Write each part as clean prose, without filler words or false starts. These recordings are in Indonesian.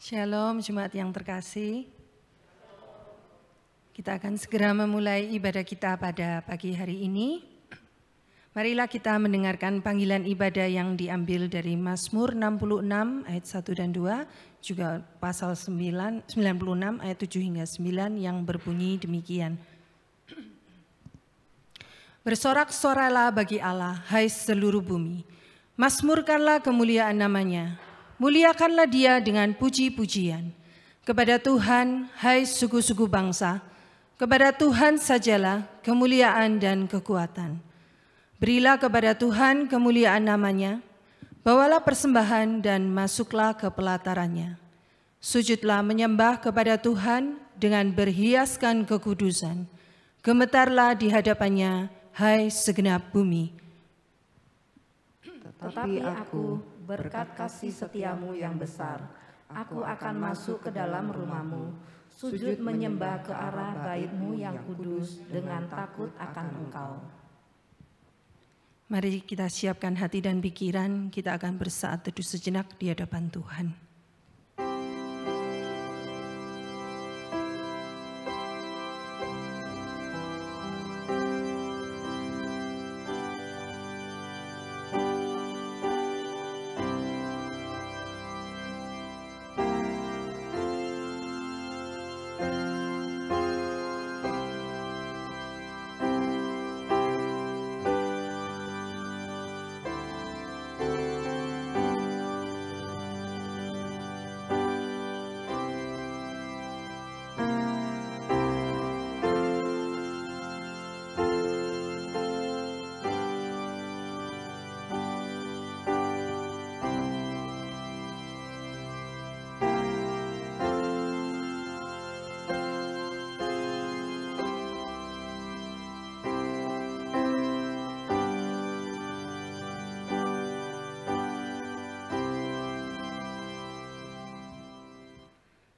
Shalom Jemaat yang terkasih. Kita akan segera memulai ibadah kita pada pagi hari ini. Marilah kita mendengarkan panggilan ibadah yang diambil dari Mazmur 66 ayat 1 dan 2, juga pasal 96 ayat 7 hingga 9 yang berbunyi demikian. Bersorak-soralah bagi Allah, hai seluruh bumi. Mazmurkanlah kemuliaan namanya. Muliakanlah dia dengan puji-pujian. Kepada Tuhan, hai suku-suku bangsa, kepada Tuhan sajalah kemuliaan dan kekuatan. Berilah kepada Tuhan kemuliaan namanya, bawalah persembahan dan masuklah ke pelatarannya. Sujudlah menyembah kepada Tuhan dengan berhiaskan kekudusan. Gemetarlah di hadapannya, hai segenap bumi. Tetapi aku, berkat kasih setiamu yang besar, aku akan masuk ke dalam rumahmu, sujud menyembah ke arah bait-Mu yang kudus dengan takut akan Engkau. Mari kita siapkan hati dan pikiran, kita akan bersaat teduh sejenak di hadapan Tuhan.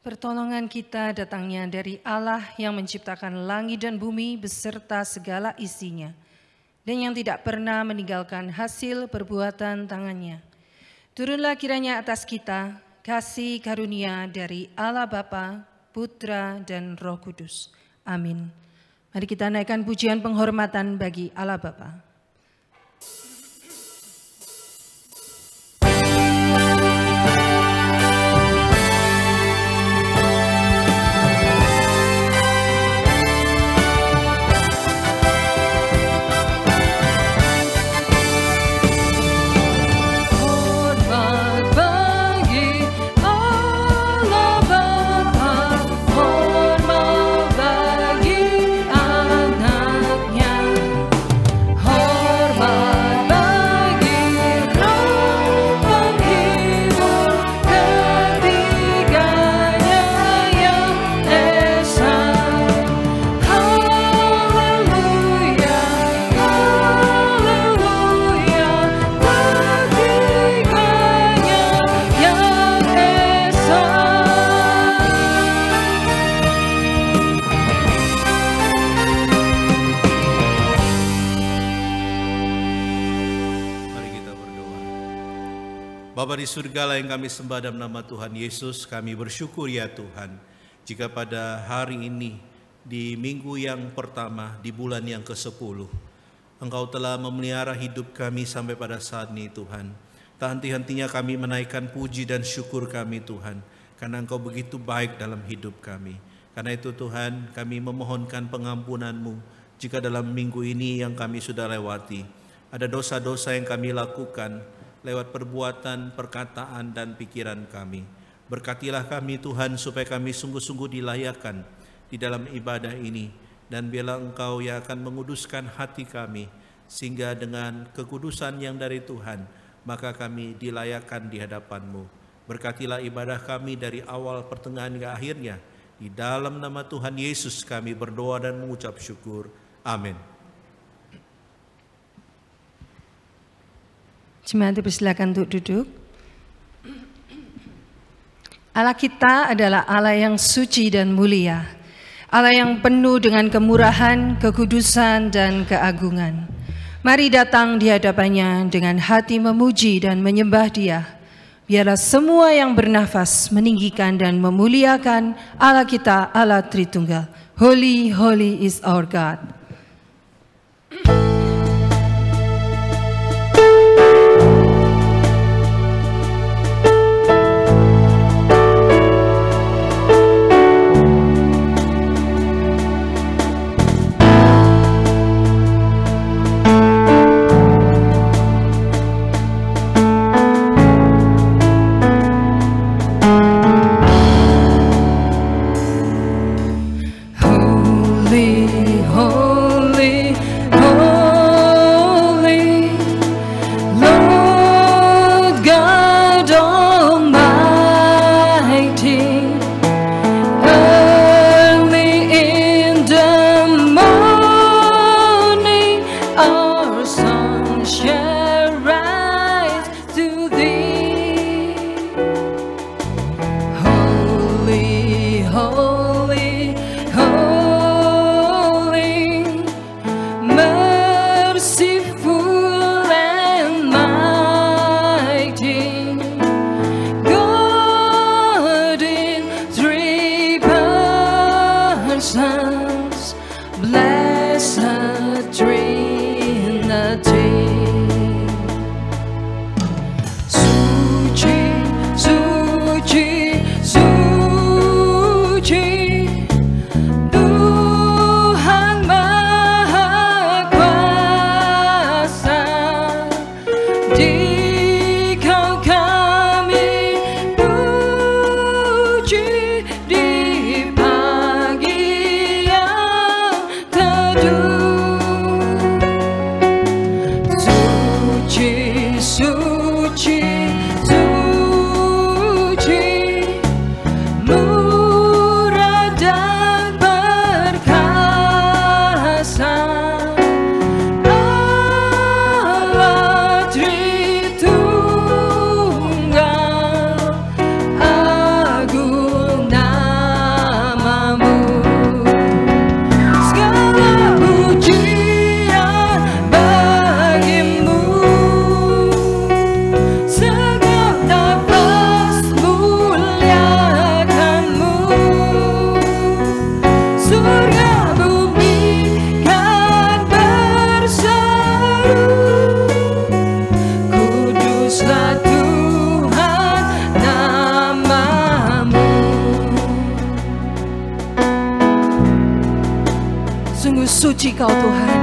Pertolongan kita datangnya dari Allah yang menciptakan langit dan bumi beserta segala isinya, dan yang tidak pernah meninggalkan hasil perbuatan tangannya. Turunlah kiranya atas kita kasih karunia dari Allah Bapa, Putra, dan Roh Kudus. Amin. Mari kita naikkan pujian penghormatan bagi Allah Bapa. Bapa di surga yang kami sembah dalam nama Tuhan Yesus, kami bersyukur ya Tuhan, jika pada hari ini, di minggu yang pertama, di bulan yang ke-10, Engkau telah memelihara hidup kami sampai pada saat ini Tuhan. Tak henti-hentinya kami menaikkan puji dan syukur kami Tuhan, karena Engkau begitu baik dalam hidup kami. Karena itu Tuhan, kami memohonkan pengampunan-Mu, jika dalam minggu ini yang kami sudah lewati, ada dosa-dosa yang kami lakukan, lewat perbuatan, perkataan, dan pikiran kami. Berkatilah kami Tuhan supaya kami sungguh-sungguh dilayakkan di dalam ibadah ini, dan biarlah Engkau yang akan menguduskan hati kami, sehingga dengan kekudusan yang dari Tuhan, maka kami dilayakkan di hadapan-Mu. Berkatilah ibadah kami dari awal, pertengahan hingga akhirnya. Di dalam nama Tuhan Yesus kami berdoa dan mengucap syukur. Amin. Jemaat dipersilakan untuk duduk. Allah kita adalah Allah yang suci dan mulia, Allah yang penuh dengan kemurahan, kekudusan, dan keagungan. Mari datang di hadapannya dengan hati memuji dan menyembah Dia. Biarlah semua yang bernafas meninggikan dan memuliakan Allah kita, Allah Tritunggal. Holy, holy is our God. Suci Kau Tuhan.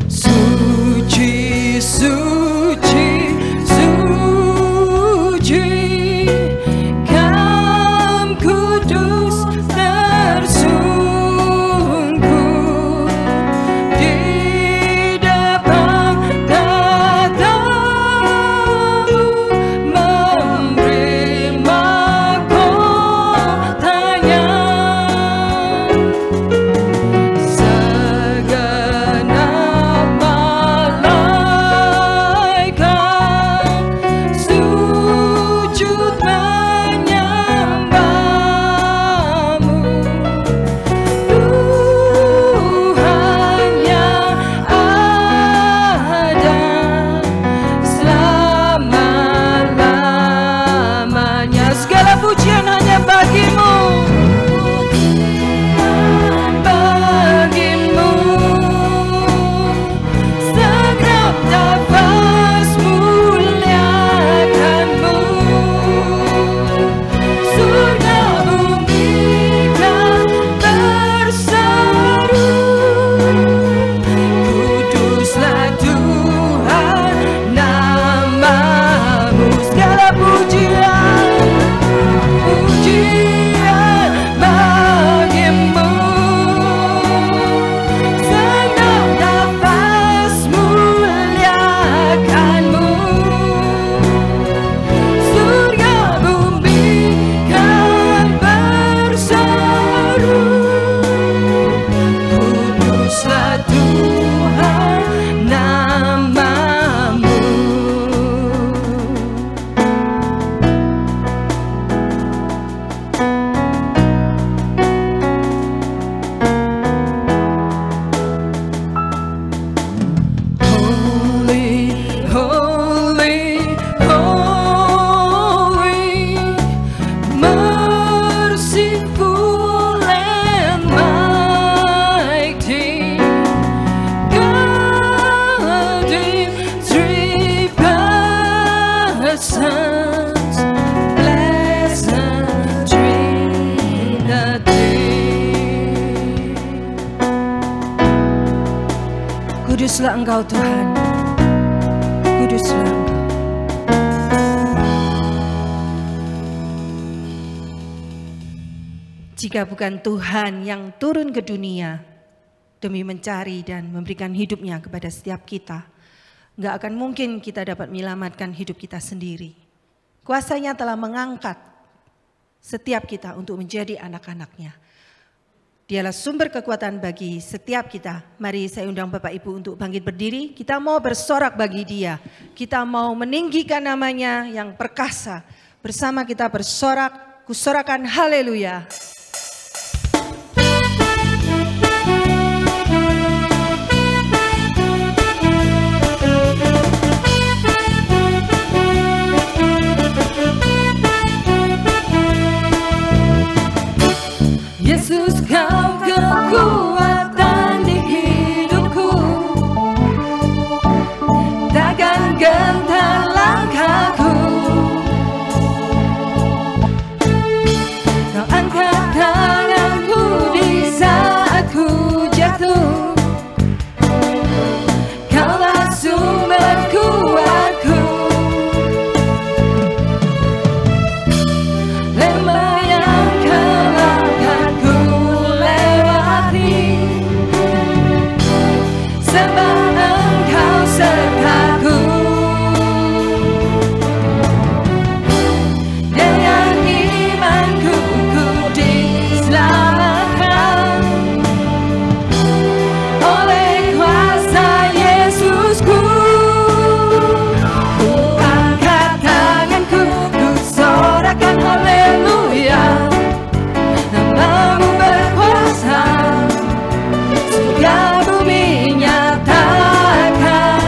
Suci, suci, suci, Kam kudus tersungkur di depan tatamu, memberi mahkota Kuduslah Engkau Tuhan, kuduslah Engkau. Jika bukan Tuhan yang turun ke dunia demi mencari dan memberikan hidupnya kepada setiap kita, nggak akan mungkin kita dapat menyelamatkan hidup kita sendiri. Kuasanya telah mengangkat setiap kita untuk menjadi anak-anaknya. Dialah sumber kekuatan bagi setiap kita. Mari saya undang Bapak Ibu untuk bangkit berdiri. Kita mau bersorak bagi Dia. Kita mau meninggikan namanya yang perkasa. Bersama kita bersorak, kusorakan haleluya. Yesus, Kau kekuatan di hidupku, takkan gentar langkahku. Kau angkat tanganku di saat ku jatuh, Kaulah sumber kuatku. Lembah yang gelap sebab Engkau sertaku. Dengan imanku ku diselamatkan oleh kuasa Yesusku. Ku angkat tanganku, ku sorakan haleluya. Namamu berkuasa, surga bumi nyatakan.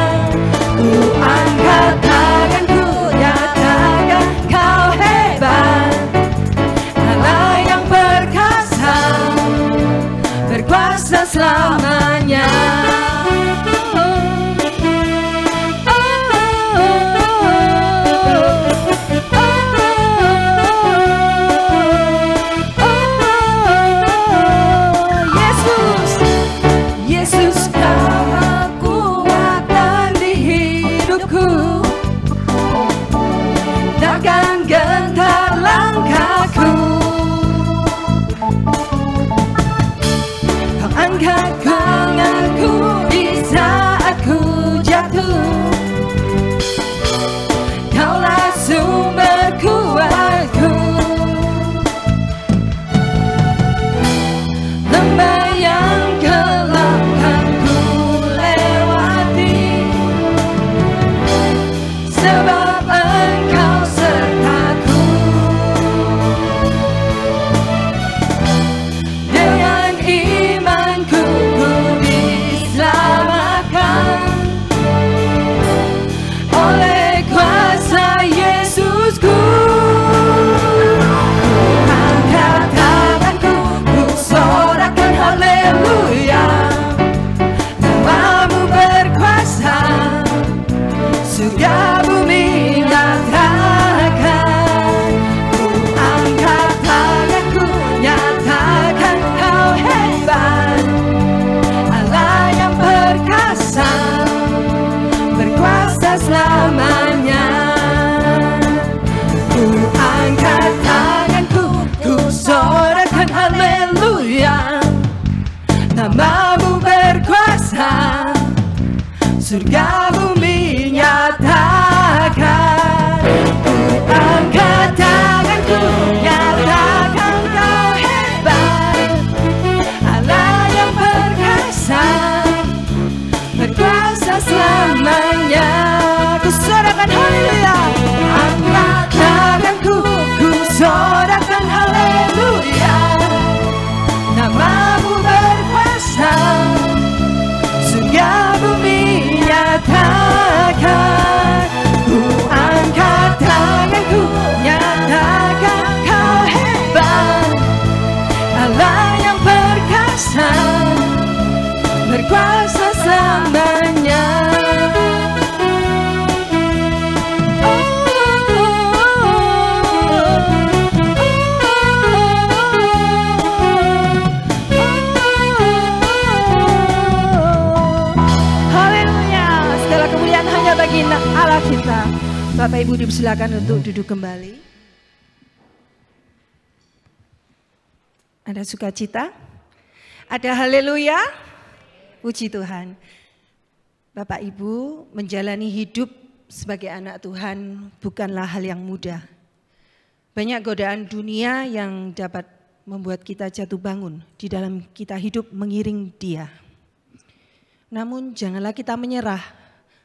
Ku angkat tanganku, nyatakan Kau hebat, Allah yang perkasa, berkuasa selamanya. Yesus, Kau kekuatan di hidupku, takkan gentar langkahku. Kau angkat tanganku di saat ku jatuh, Kaulah sumber kuatku. Lembah yang gelap kan ku lewati, sebab Engkau sertaku. Dengan imanku ku diselamatkan oleh kuasa Yesusku. Ku angkat tanganku, ku sorakan haleluya. Namamu berkuasa, surga bumi nyatakan. Ku angkat tanganku, nyatakan Kau hebat, Allah yang perkasa, berkuasa selamanya. Ku angkat tanganku, ku sorakan haleluya. Namamu berkuasa, surga bumi nyatakan. Ku angkat tanganku, nyatakan Kau hebat, Allah yang perkasa, berkuasa selamanya. Ku sorakan haleluya. Angkat tanganku, ku sorakan haleluya. Namamu berkuasa, surga bumi nyatakan. Ku angkat tanganku, nyatakan Kau hebat, Allah yang perkasa, berkuasa selamanya. sukacita. Bapak Ibu dipersilakan untuk duduk kembali. Ada sukacita? Ada haleluya? Puji Tuhan. Bapak Ibu, menjalani hidup sebagai anak Tuhan bukanlah hal yang mudah. Banyak godaan dunia yang dapat membuat kita jatuh bangun di dalam kita hidup mengiring Dia. Namun janganlah kita menyerah,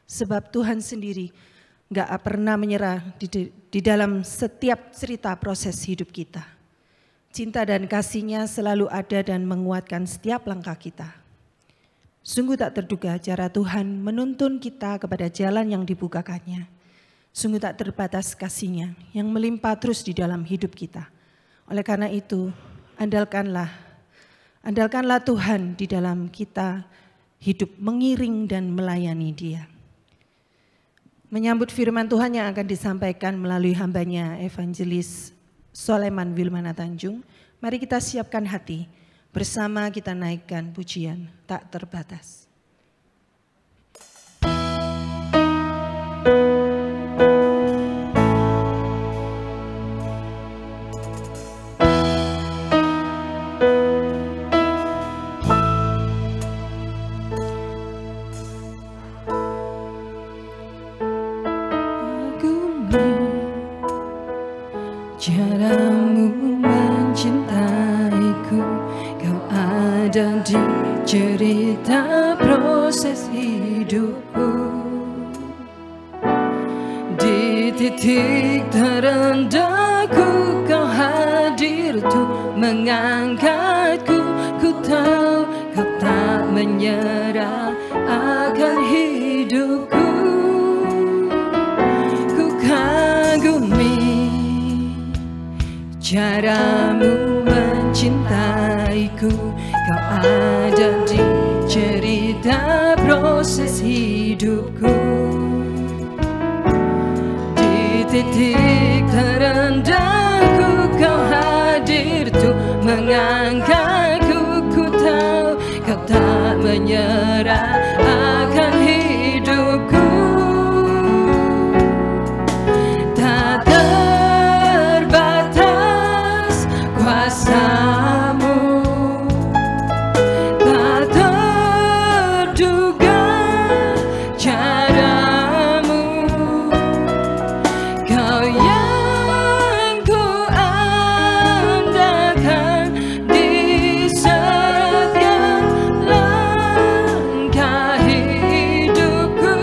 sebab Tuhan sendiri nggak pernah menyerah di dalam setiap cerita proses hidup kita. Cinta dan kasih-Nya selalu ada dan menguatkan setiap langkah kita. Sungguh tak terduga cara Tuhan menuntun kita kepada jalan yang dibukakannya. Sungguh tak terbatas kasih-Nya yang melimpah terus di dalam hidup kita. Oleh karena itu, andalkanlah Tuhan di dalam kita hidup mengiring dan melayani Dia. Menyambut firman Tuhan yang akan disampaikan melalui hambanya Evangelis Soleman Wilmana Tanjung, mari kita siapkan hati, bersama kita naikkan pujian tak terbatas. Caramu mencintaiku, kau ada di cerita proses hidupku. Di titik terendahku kau hadir tuh mengangkatku. Ku tahu kau tak menyerah akan hidupku. Ku kagumi caramu mencintaiku, kau ada di cerita proses hidupku. Di titik terendahku kau hadir tuh mengangkatku. Ku tahu kau tak menyerah akan hidupku. Tak kuasamu, tak terduga caramu, kau yang ku andalkan di setiap langkah hidupku.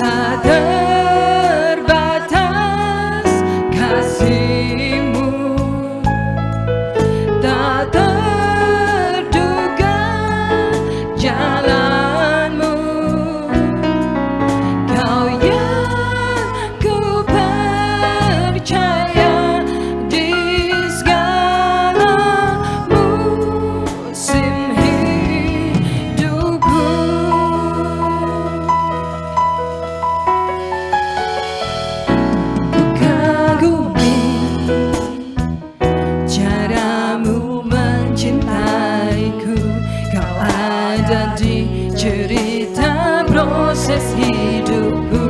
Tak kasih-Mu, tak terduga jalan-Mu, kau yang ku percaya di segala musim hidupku. Caramu mencintaiku, kau ada di cerita proses hidupku.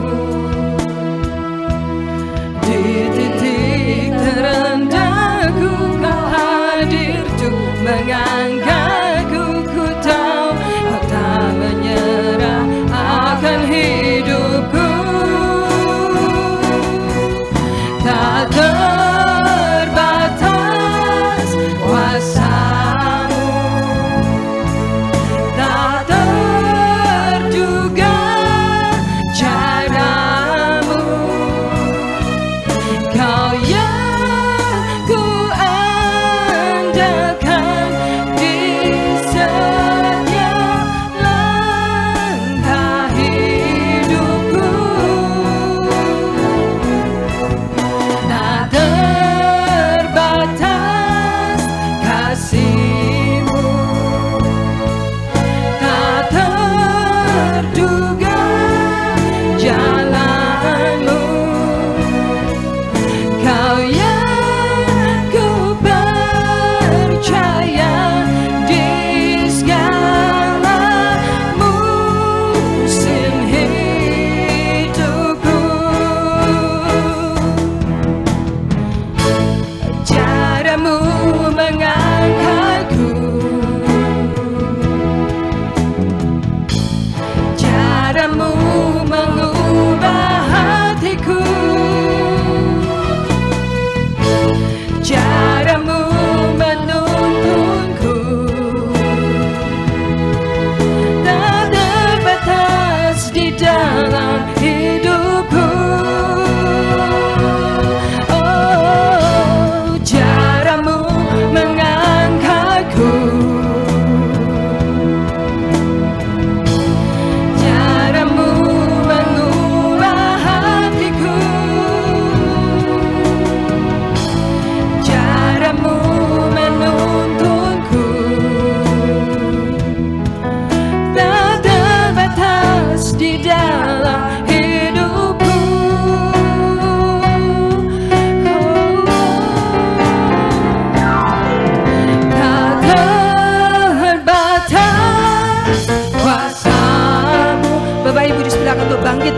Di titik terendahku kau hadir tuh mengangkatku. Ku tahu kau tak menyerah akan hidupku. Tak terbatas kuasa-Mu, tak terduga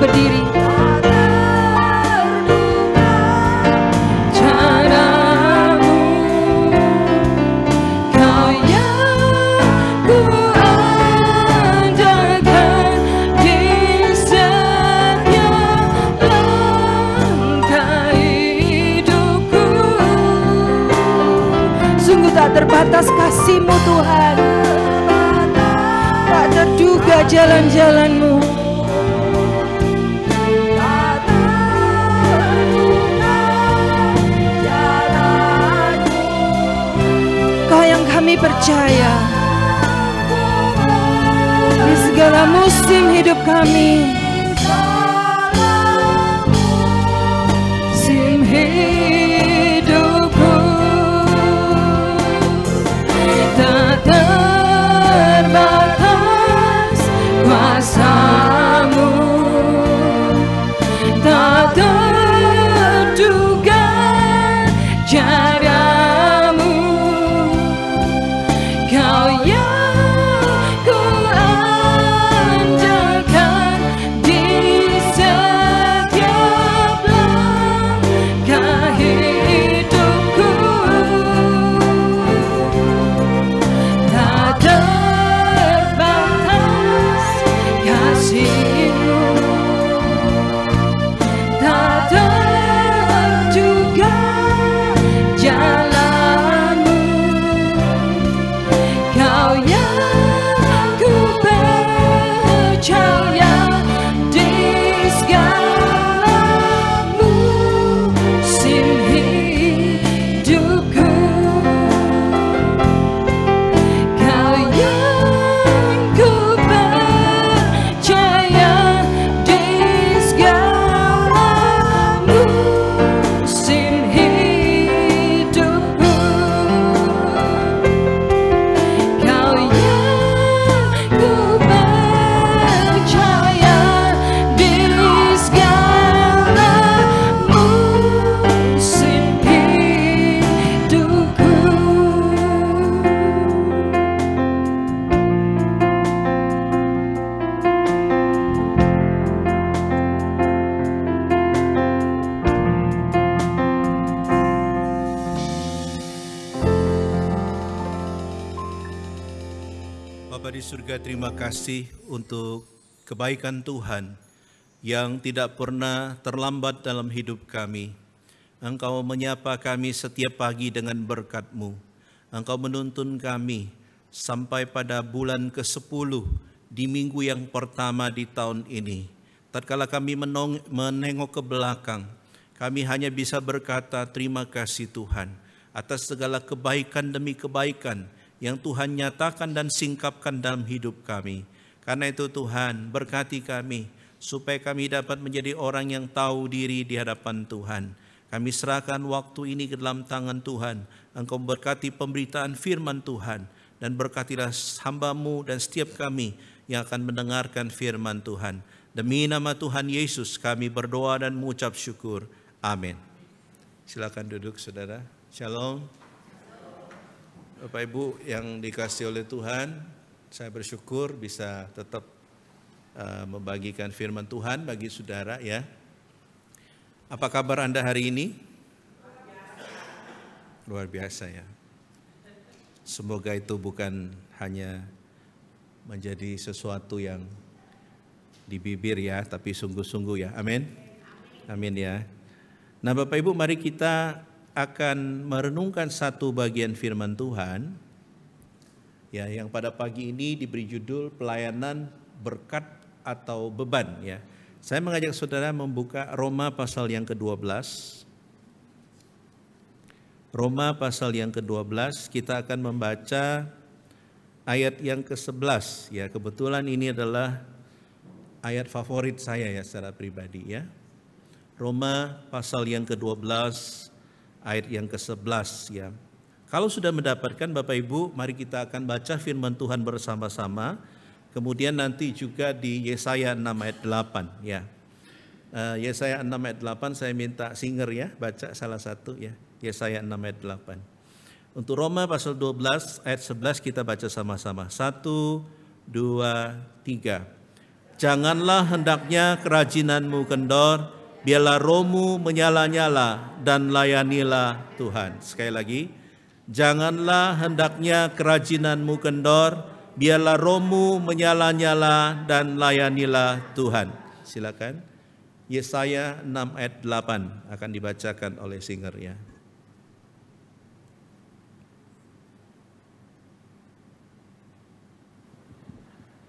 berdiri. Terbatas kasih-Mu Tuhan, tak terduga jalan-jalan-Mu. Kau yang kami percaya di segala musim hidup kami. Musim hidupku tak terbatas kuasa-Mu, tak terduga cara-Mu. Kau yang ku andalkan di setiap langkah hidupku. Bapa di surga, terima kasih untuk kebaikan Tuhan yang tidak pernah terlambat dalam hidup kami. Engkau menyapa kami setiap pagi dengan berkat-Mu. Engkau menuntun kami sampai pada bulan ke-10 di minggu yang pertama di tahun ini. Tatkala kami menengok ke belakang, kami hanya bisa berkata terima kasih Tuhan atas segala kebaikan demi kebaikan yang Tuhan nyatakan dan singkapkan dalam hidup kami. Karena itu Tuhan, berkati kami supaya kami dapat menjadi orang yang tahu diri di hadapan Tuhan. Kami serahkan waktu ini ke dalam tangan Tuhan. Engkau berkati pemberitaan firman Tuhan, dan berkatilah hamba-Mu dan setiap kami yang akan mendengarkan firman Tuhan. Demi nama Tuhan Yesus kami berdoa dan mengucap syukur. Amin. Silakan duduk saudara. Shalom. Bapak Ibu yang dikasihi oleh Tuhan, saya bersyukur bisa tetap membagikan firman Tuhan bagi saudara ya. Apa kabar Anda hari ini? Luar biasa ya. Semoga itu bukan hanya menjadi sesuatu yang di bibir ya, tapi sungguh-sungguh ya. Amin. Amin ya. Nah Bapak Ibu, mari kita akan merenungkan satu bagian firman Tuhan ya, yang pada pagi ini diberi judul pelayanan berkat atau beban ya. Saya mengajak saudara membuka Roma pasal yang ke-12. Roma pasal yang ke-12, kita akan membaca ayat yang ke-11 ya. Kebetulan ini adalah ayat favorit saya ya secara pribadi ya. Roma pasal yang ke-12 ayat yang ke-11 ya. Kalau sudah mendapatkan Bapak Ibu, mari kita akan baca firman Tuhan bersama-sama. Kemudian nanti juga di Yesaya 6 ayat 8 ya. Yesaya 6 ayat 8 saya minta singer ya, baca salah satu ya. Yesaya 6 ayat 8. Untuk Roma pasal 12 ayat 11 kita baca sama-sama. 1, 2, 3. Janganlah hendaknya kerajinanmu kendor, biarlah rohmu menyala-nyala dan layanilah Tuhan. Sekali lagi, janganlah hendaknya kerajinanmu kendor, biarlah rohmu menyala-nyala dan layanilah Tuhan. Silakan. Yesaya 6 ayat 8 akan dibacakan oleh singer ya.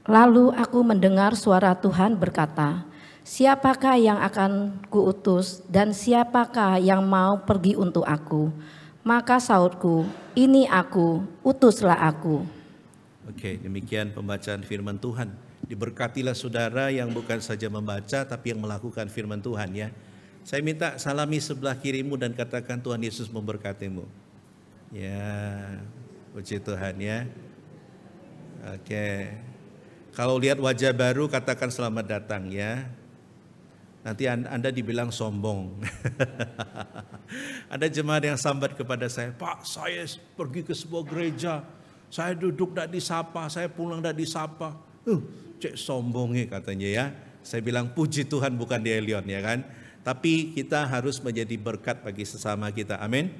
Lalu aku mendengar suara Tuhan berkata, siapakah yang akan kuutus dan siapakah yang mau pergi untuk aku? Maka sautku, ini aku, utuslah aku. Oke, demikian pembacaan firman Tuhan. Diberkatilah saudara yang bukan saja membaca tapi yang melakukan firman Tuhan ya. Saya minta salami sebelah kirimu dan katakan Tuhan Yesus memberkatimu. Ya, puji Tuhan ya. Oke. Kalau lihat wajah baru katakan selamat datang ya. Nanti Anda dibilang sombong. Ada jemaat yang sambat kepada saya, Pak, saya pergi ke sebuah gereja, saya duduk tidak disapa, saya pulang tidak disapa. Cek sombongnya katanya ya. Saya bilang puji Tuhan bukan di Elion ya kan. Tapi kita harus menjadi berkat bagi sesama kita. Amin.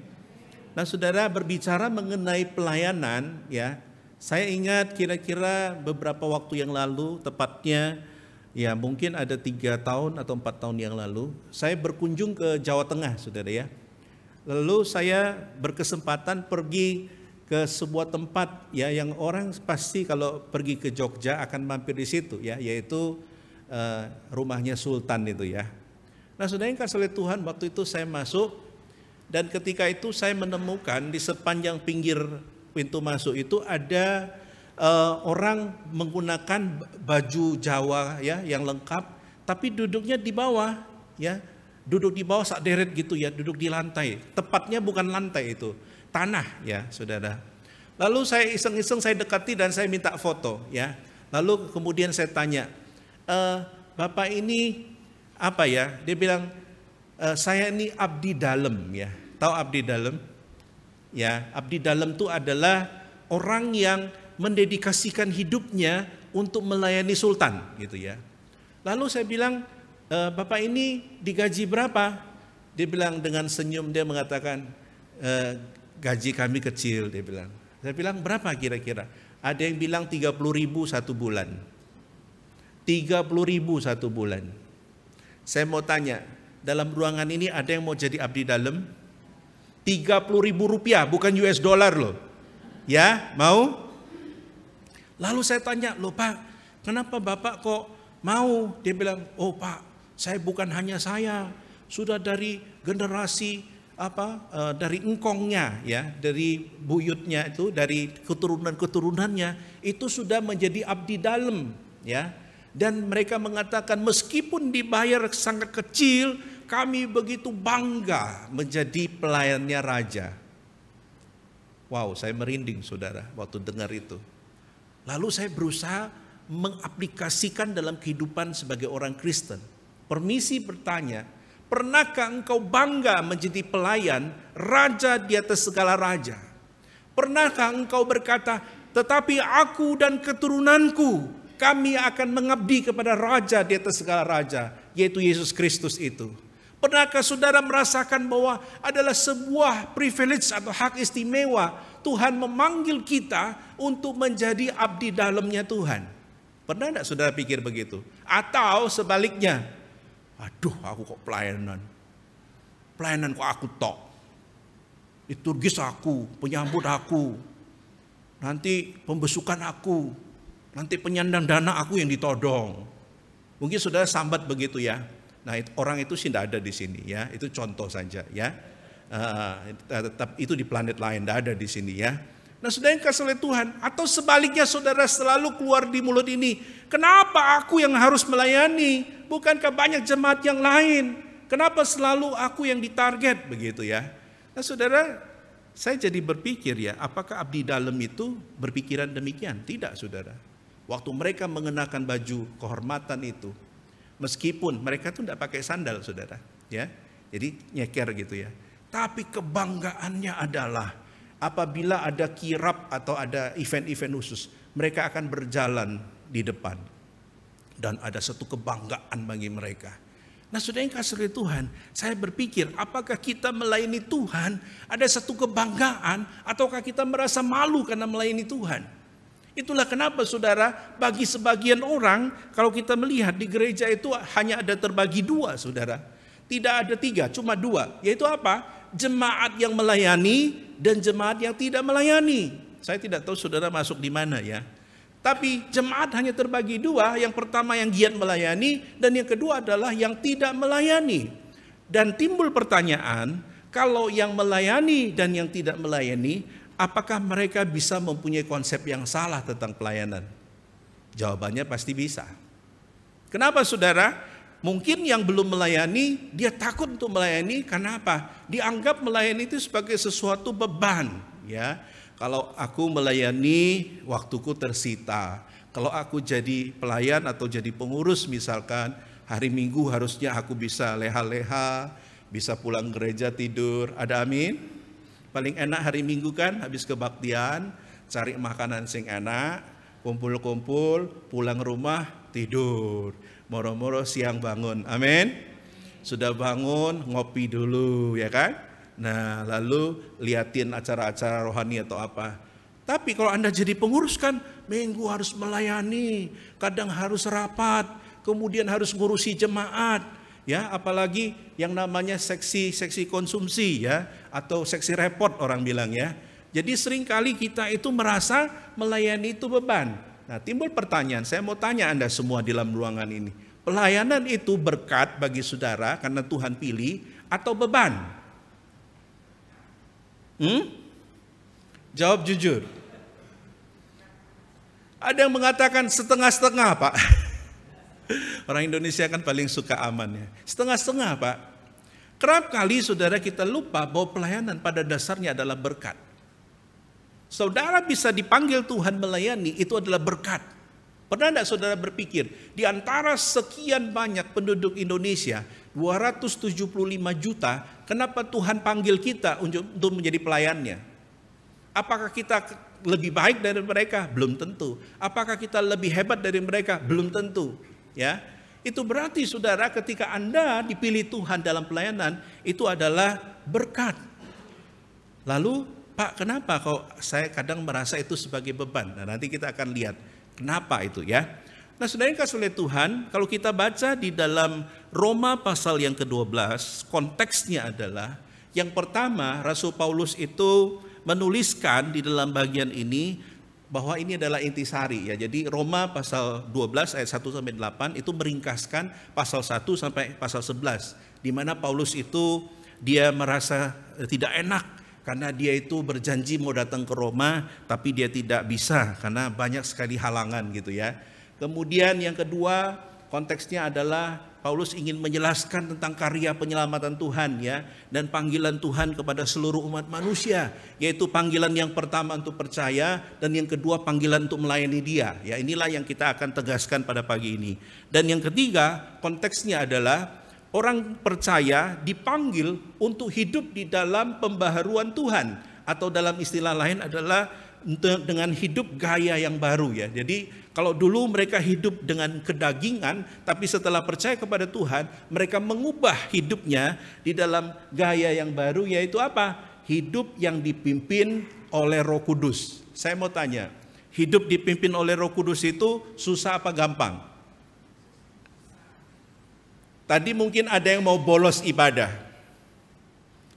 Nah saudara, berbicara mengenai pelayanan ya. Saya ingat kira-kira beberapa waktu yang lalu, tepatnya ya mungkin ada 3 tahun atau 4 tahun yang lalu, saya berkunjung ke Jawa Tengah saudara ya. Lalu saya berkesempatan pergi ke sebuah tempat ya yang orang pasti kalau pergi ke Jogja akan mampir di situ ya, yaitu rumahnya Sultan itu ya. Nah saudara yang kasih oleh Tuhan, waktu itu saya masuk dan ketika itu saya menemukan di sepanjang pinggir pintu masuk itu ada orang menggunakan baju Jawa ya yang lengkap, tapi duduknya di bawah ya, duduk di bawah sak deret gitu ya, duduk di lantai. Tepatnya bukan lantai itu, tanah ya saudara. Lalu saya iseng-iseng saya dekati dan saya minta foto ya. Lalu kemudian saya tanya, Bapak ini apa ya? Dia bilang, saya ini abdi dalem ya. Tahu abdi dalem? Ya, abdi dalem itu adalah orang yang mendedikasikan hidupnya untuk melayani sultan gitu ya. Lalu saya bilang, Bapak ini digaji berapa? Dia bilang dengan senyum dia mengatakan, gaji kami kecil dia bilang. Saya bilang berapa kira-kira? Ada yang bilang 30.000 satu bulan. 30.000 satu bulan. Saya mau tanya, dalam ruangan ini ada yang mau jadi abdi dalem? 30.000 rupiah, bukan US dollar loh. Ya, mau? Lalu saya tanya, loh Pak, kenapa Bapak kok mau? Dia bilang, oh Pak, saya bukan hanya saya, sudah dari generasi dari engkongnya ya, dari buyutnya itu, dari keturunan-keturunannya itu sudah menjadi abdi dalem ya. Dan mereka mengatakan meskipun dibayar sangat kecil, kami begitu bangga menjadi pelayannya raja. Wow, saya merinding saudara waktu dengar itu. Lalu saya berusaha mengaplikasikan dalam kehidupan sebagai orang Kristen. Permisi bertanya, pernahkah engkau bangga menjadi pelayan raja di atas segala raja? Pernahkah engkau berkata, tetapi aku dan keturunanku, kami akan mengabdi kepada raja di atas segala raja, yaitu Yesus Kristus itu. Pernahkah saudara merasakan bahwa adalah sebuah privilege atau hak istimewa Tuhan memanggil kita untuk menjadi abdi dalamnya Tuhan? Pernah tidak saudara pikir begitu? Atau sebaliknya, aduh aku kok pelayanan kok aku tok, liturgis aku, penyambut aku, nanti pembesukan aku, nanti penyandang dana aku yang ditodong. Mungkin saudara sambat begitu ya. Nah orang itu sih tidak ada di sini ya, itu contoh saja ya. Tetap itu di planet lain, tidak ada di sini ya. Nah saudara yang kasih oleh Tuhan, atau sebaliknya saudara selalu keluar di mulut ini, kenapa aku yang harus melayani, bukankah banyak jemaat yang lain? Kenapa selalu aku yang ditarget begitu ya? Nah saudara, saya jadi berpikir ya, apakah abdi dalem itu berpikiran demikian? Tidak saudara. Waktu mereka mengenakan baju kehormatan itu, meskipun mereka tuh tidak pakai sandal saudara ya, jadi nyeker gitu ya, tapi kebanggaannya adalah apabila ada kirab atau ada event-event khusus, mereka akan berjalan di depan dan ada satu kebanggaan bagi mereka. Nah, saudara yang kasih oleh Tuhan, saya berpikir apakah kita melayani Tuhan ada satu kebanggaan ataukah kita merasa malu karena melayani Tuhan? Itulah kenapa saudara, bagi sebagian orang kalau kita melihat di gereja itu hanya ada terbagi dua saudara. Tidak ada tiga, cuma dua. Yaitu apa? Jemaat yang melayani dan jemaat yang tidak melayani. Saya tidak tahu saudara masuk di mana ya. Tapi jemaat hanya terbagi dua, yang pertama yang giat melayani, dan yang kedua adalah yang tidak melayani. Dan timbul pertanyaan, kalau yang melayani dan yang tidak melayani, apakah mereka bisa mempunyai konsep yang salah tentang pelayanan? Jawabannya pasti bisa. Kenapa saudara? Mungkin yang belum melayani, dia takut untuk melayani, karena apa? Dianggap melayani itu sebagai sesuatu beban, ya. Kalau aku melayani, waktuku tersita. Kalau aku jadi pelayan atau jadi pengurus misalkan, hari Minggu harusnya aku bisa leha-leha, bisa pulang gereja tidur. Ada amin? Paling enak hari Minggu kan, habis kebaktian, cari makanan sing enak, kumpul-kumpul, pulang rumah, tidur. Moro-moro siang bangun, amin? Sudah bangun, ngopi dulu, ya kan? Nah, lalu liatin acara-acara rohani atau apa. Tapi kalau Anda jadi pengurus kan, minggu harus melayani, kadang harus rapat, kemudian harus ngurusi jemaat, ya, apalagi yang namanya seksi konsumsi ya, atau seksi repot orang bilang ya. Jadi seringkali kita itu merasa melayani itu beban. Nah, timbul pertanyaan, saya mau tanya Anda semua di dalam ruangan ini. Pelayanan itu berkat bagi saudara karena Tuhan pilih atau beban? Jawab jujur. Ada yang mengatakan setengah-setengah, Pak. Orang Indonesia kan paling suka aman ya. Setengah-setengah, Pak. Kerap kali saudara kita lupa bahwa pelayanan pada dasarnya adalah berkat. Saudara bisa dipanggil Tuhan melayani, itu adalah berkat. Pernah tidak saudara berpikir, di antara sekian banyak penduduk Indonesia, 275 juta, kenapa Tuhan panggil kita untuk menjadi pelayannya? Apakah kita lebih baik dari mereka? Belum tentu. Apakah kita lebih hebat dari mereka? Belum tentu. Ya, itu berarti saudara ketika Anda dipilih Tuhan dalam pelayanan, itu adalah berkat. Lalu, Pak, kenapa kok saya kadang merasa itu sebagai beban? Nah, nanti kita akan lihat kenapa itu ya. Nah, saudara yang kasih oleh Tuhan, kalau kita baca di dalam Roma pasal yang ke-12, konteksnya adalah yang pertama, Rasul Paulus itu menuliskan di dalam bagian ini bahwa ini adalah intisari ya. Jadi Roma pasal 12 ayat 1 sampai 8 itu meringkaskan pasal 1 sampai pasal 11, di mana Paulus itu dia merasa tidak enak karena dia itu berjanji mau datang ke Roma, tapi dia tidak bisa karena banyak sekali halangan gitu ya. Kemudian yang kedua, konteksnya adalah Paulus ingin menjelaskan tentang karya penyelamatan Tuhan ya, dan panggilan Tuhan kepada seluruh umat manusia, yaitu panggilan yang pertama untuk percaya dan yang kedua panggilan untuk melayani Dia. Ya, inilah yang kita akan tegaskan pada pagi ini. Dan yang ketiga, konteksnya adalah orang percaya dipanggil untuk hidup di dalam pembaharuan Tuhan, atau dalam istilah lain adalah dengan hidup gaya yang baru ya. Jadi kalau dulu mereka hidup dengan kedagingan, tapi setelah percaya kepada Tuhan, mereka mengubah hidupnya di dalam gaya yang baru, yaitu apa? Hidup yang dipimpin oleh Roh Kudus. Saya mau tanya, hidup dipimpin oleh Roh Kudus itu susah apa gampang? Tadi mungkin ada yang mau bolos ibadah.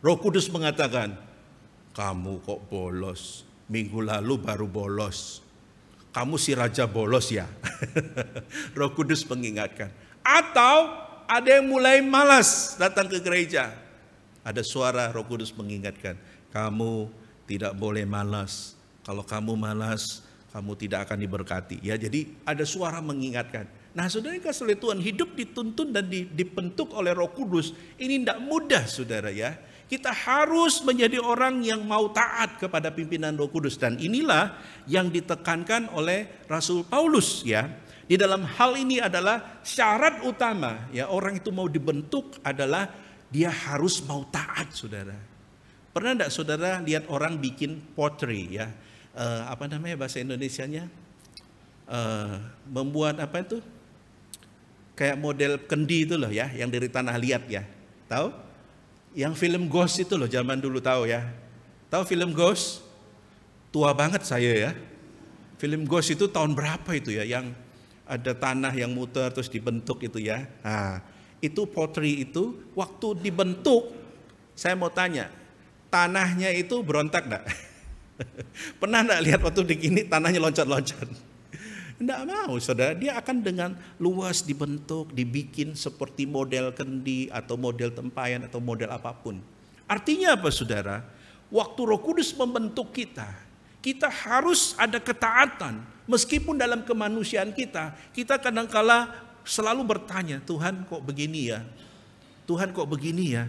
Roh Kudus mengatakan, kamu kok bolos? Minggu lalu baru bolos. Kamu si raja bolos ya. Roh Kudus mengingatkan. Atau ada yang mulai malas datang ke gereja. Ada suara Roh Kudus mengingatkan, kamu tidak boleh malas. Kalau kamu malas, kamu tidak akan diberkati. Ya, jadi ada suara mengingatkan. Nah, saudara yang kasih oleh Tuhan, hidup dituntun dan dibentuk oleh Roh Kudus. Ini tidak mudah, saudara ya. Kita harus menjadi orang yang mau taat kepada pimpinan Roh Kudus, dan inilah yang ditekankan oleh Rasul Paulus ya. Di dalam hal ini adalah syarat utama ya, orang itu mau dibentuk adalah dia harus mau taat, saudara. Pernah enggak saudara lihat orang bikin pottery ya? Apa namanya bahasa Indonesianya? Membuat apa itu? kayak model kendi itu loh ya, yang dari tanah liat ya. Tahu? Yang film Ghost itu loh, zaman dulu tahu ya. Tahu film Ghost? Tua banget saya ya. Film Ghost itu tahun berapa itu ya, yang ada tanah yang muter terus dibentuk itu ya. Nah, itu pottery itu waktu dibentuk, saya mau tanya, tanahnya itu berontak enggak? Pernah enggak lihat waktu begini tanahnya loncat-loncat? Tidak mau, saudara. Dia akan dengan luas dibentuk, dibikin seperti model kendi atau model tempayan atau model apapun. Artinya apa, saudara? Waktu Roh Kudus membentuk kita, kita harus ada ketaatan. Meskipun dalam kemanusiaan kita kadangkala selalu bertanya, Tuhan kok begini ya? Tuhan kok begini ya?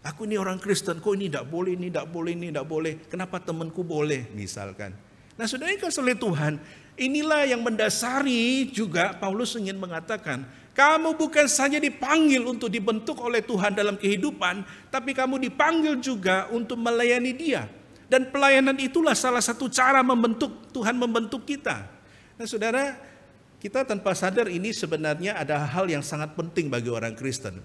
Aku ini orang Kristen, kok ini tidak boleh, ini tidak boleh, ini tidak boleh. Kenapa temanku boleh, misalkan. Nah, saudara, ini kasih oleh Tuhan. Inilah yang mendasari juga Paulus ingin mengatakan, kamu bukan saja dipanggil untuk dibentuk oleh Tuhan dalam kehidupan, tapi kamu dipanggil juga untuk melayani Dia. Dan pelayanan itulah salah satu cara Tuhan membentuk kita. Nah, saudara, kita tanpa sadar ini sebenarnya ada hal yang sangat penting bagi orang Kristen.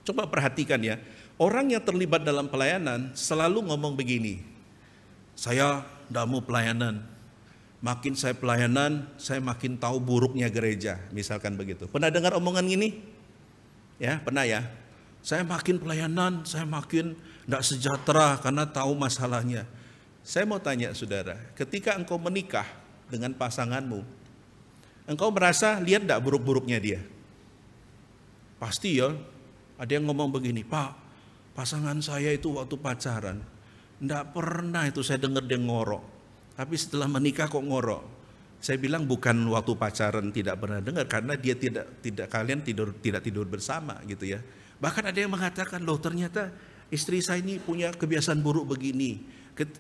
Coba perhatikan ya, orang yang terlibat dalam pelayanan selalu ngomong begini, saya tidak mau pelayanan. Makin saya pelayanan, saya makin tahu buruknya gereja, misalkan begitu. Pernah dengar omongan gini? Ya, pernah ya? Saya makin pelayanan, saya makin tidak sejahtera karena tahu masalahnya. Saya mau tanya saudara, ketika engkau menikah dengan pasanganmu, engkau merasa lihat tidak buruk-buruknya dia? Pasti ya, ada yang ngomong begini, Pak, pasangan saya itu waktu pacaran, tidak pernah itu saya dengar dia ngorok. Tapi setelah menikah kok ngorok. Saya bilang bukan waktu pacaran tidak pernah dengar, karena dia kalian tidak tidur bersama gitu ya. Bahkan ada yang mengatakan, loh ternyata istri saya ini punya kebiasaan buruk begini.